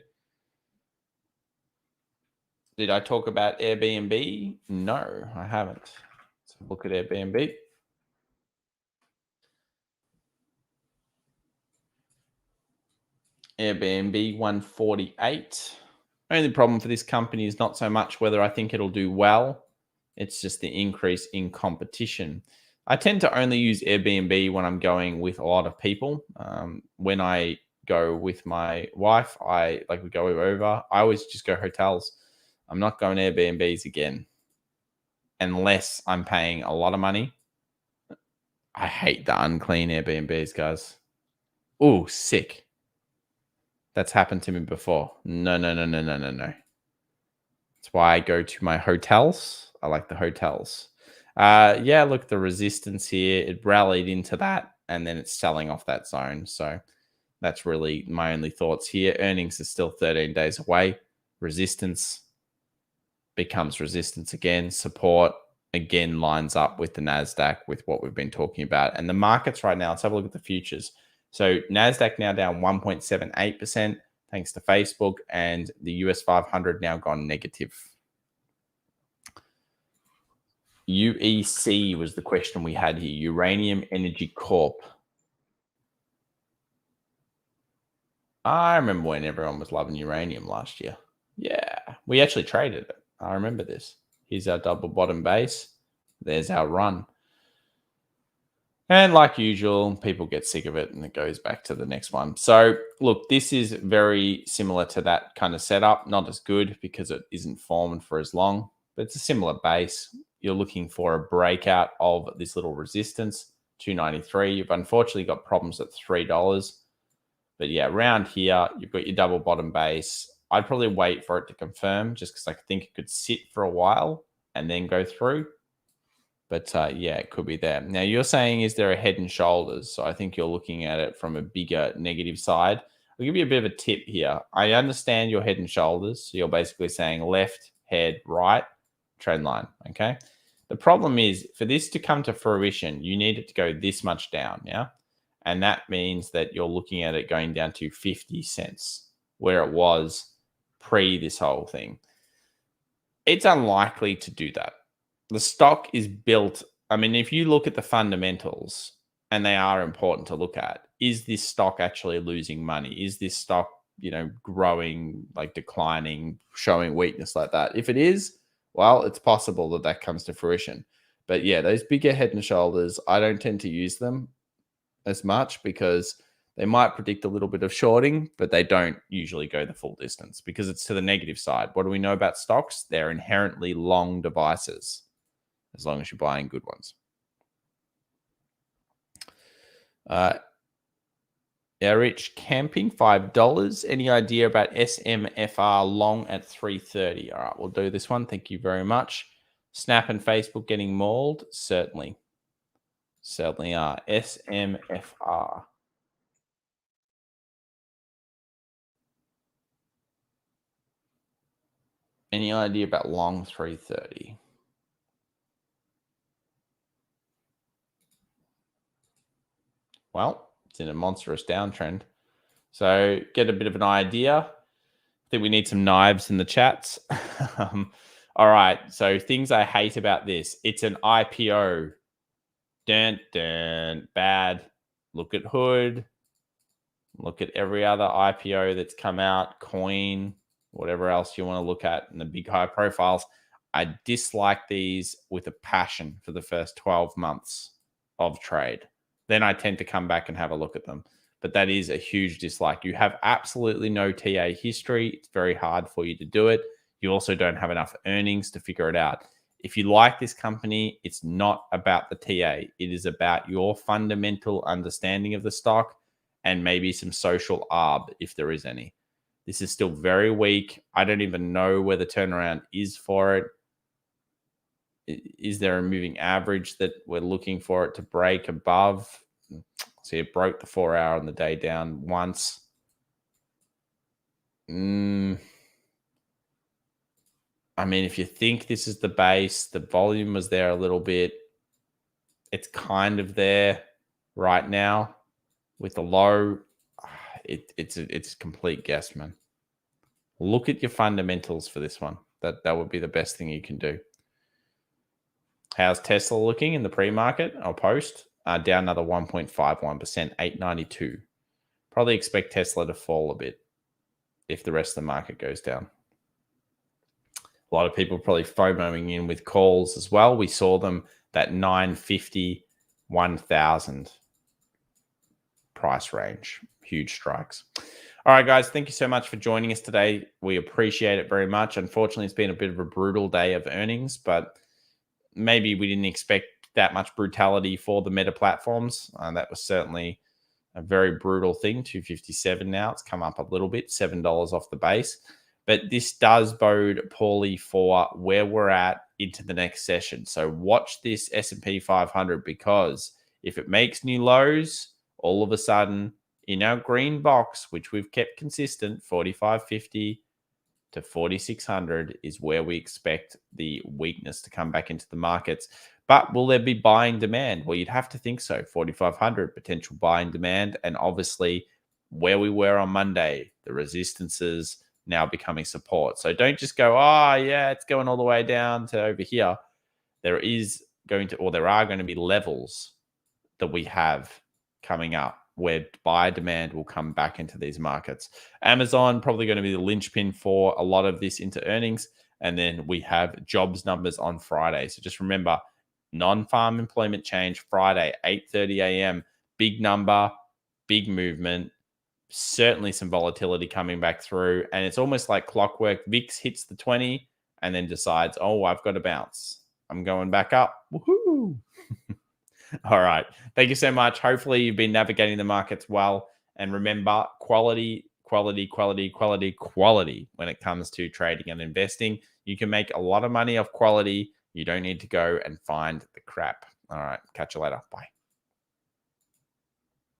Did I talk about Airbnb? No, I haven't. Let's look at Airbnb. Airbnb 148. Only problem for this company is not so much whether I think it'll do well. It's just the increase in competition. I tend to only use Airbnb when I'm going with a lot of people. When I go with my wife, we go over. I always just go hotels. I'm not going Airbnbs again unless I'm paying a lot of money. I hate the unclean Airbnbs, guys. Oh, sick. That's happened to me before. No. That's why I go to my hotels. I like the hotels. Yeah, look, the resistance here, it rallied into that and then it's selling off that zone. So that's really my only thoughts here. Earnings are still 13 days away. Resistance becomes resistance again. Support again lines up with the Nasdaq, with what we've been talking about. And the markets right now, let's have a look at the futures. So Nasdaq now down 1.78% thanks to Facebook, and the US 500 now gone negative. UEC was the question we had here. Uranium Energy Corp. I remember when everyone was loving uranium last year. Yeah, we actually traded it. I remember this. Here's our double bottom base. There's our run. And like usual, people get sick of it and it goes back to the next one. So look, this is very similar to that kind of setup. Not as good because it isn't formed for as long, but it's a similar base. You're looking for a breakout of this little resistance, 293. You've unfortunately got problems at $3. But yeah, around here, you've got your double bottom base. I'd probably wait for it to confirm just because I think it could sit for a while and then go through. But yeah, it could be there. Now, you're saying, is there a head and shoulders? So I think you're looking at it from a bigger negative side. I'll give you a bit of a tip here. I understand your head and shoulders. So you're basically saying left, head, right, trend line. Okay. The problem is, for this to come to fruition, you need it to go this much down. Yeah. And that means that you're looking at it going down to 50 cents, where it was pre this whole thing. It's unlikely to do that. The stock is built. I mean, if you look at the fundamentals, and they are important to look at, is this stock actually losing money? Is this stock, growing, like declining, showing weakness like that? If it is, well, it's possible that that comes to fruition. But yeah, those bigger head and shoulders, I don't tend to use them as much because they might predict a little bit of shorting, but they don't usually go the full distance because it's to the negative side. What do we know about stocks? They're inherently long devices, as long as you're buying good ones. Rich Camping, $5. Any idea about SMFR long at 330? All right, we'll do this one. Thank you very much. Snap and Facebook getting mauled? Certainly. Certainly are. SMFR. Any idea about long 330? Well, it's in a monstrous downtrend. So get a bit of an idea. I think we need some knives in the chats. All right. So things I hate about this. It's an IPO. Bad. Look at Hood. Look at every other IPO that's come out. Coin, whatever else you want to look at in the big high profiles. I dislike these with a passion for the first 12 months of trade. Then I tend to come back and have a look at them. But that is a huge dislike. You have absolutely no TA history. It's very hard for you to do it. You also don't have enough earnings to figure it out. If you like this company, it's not about the TA. It is about your fundamental understanding of the stock and maybe some social arb, if there is any. This is still very weak. I don't even know where the turnaround is for it. Is there a moving average that we're looking for it to break above? See, it broke the 4 hour on the day down once. I mean, if you think this is the base, the volume was there a little bit. It's kind of there right now with the low. It's a complete guess, man. Look at your fundamentals for this one. That would be the best thing you can do. How's Tesla looking in the pre-market? I'll post. Down another 1.51%, 892. Probably expect Tesla to fall a bit if the rest of the market goes down. A lot of people probably FOMOing in with calls as well. We saw them, that 950 1,000 price range. Huge strikes. All right, guys, thank you so much for joining us today. We appreciate it very much. Unfortunately, it's been a bit of a brutal day of earnings, but maybe we didn't expect that much brutality for the meta platforms. That was certainly a very brutal thing. 257 now. It's come up a little bit, $7 off the base. But this does bode poorly for where we're at into the next session. So watch this S&P 500, because if it makes new lows, all of a sudden in our green box, which we've kept consistent, 45.50 to 4,600 is where we expect the weakness to come back into the markets. But will there be buying demand? Well, you'd have to think so. 4,500 potential buying demand. And obviously where we were on Monday, the resistances now becoming support. So don't just go, oh yeah, it's going all the way down to over here. There are going to be levels that we have coming up where buyer demand will come back into these markets. Amazon probably going to be the linchpin for a lot of this into earnings. And then we have jobs numbers on Friday. So just remember, non-farm employment change Friday, 8:30 a.m. Big number, big movement, certainly some volatility coming back through. And it's almost like clockwork. VIX hits the 20 and then decides, oh, I've got to bounce. I'm going back up. Woohoo! All right. Thank you so much. Hopefully you've been navigating the markets well. And remember, quality when it comes to trading and investing. You can make a lot of money off quality. You don't need to go and find the crap. All right. Catch you later. Bye.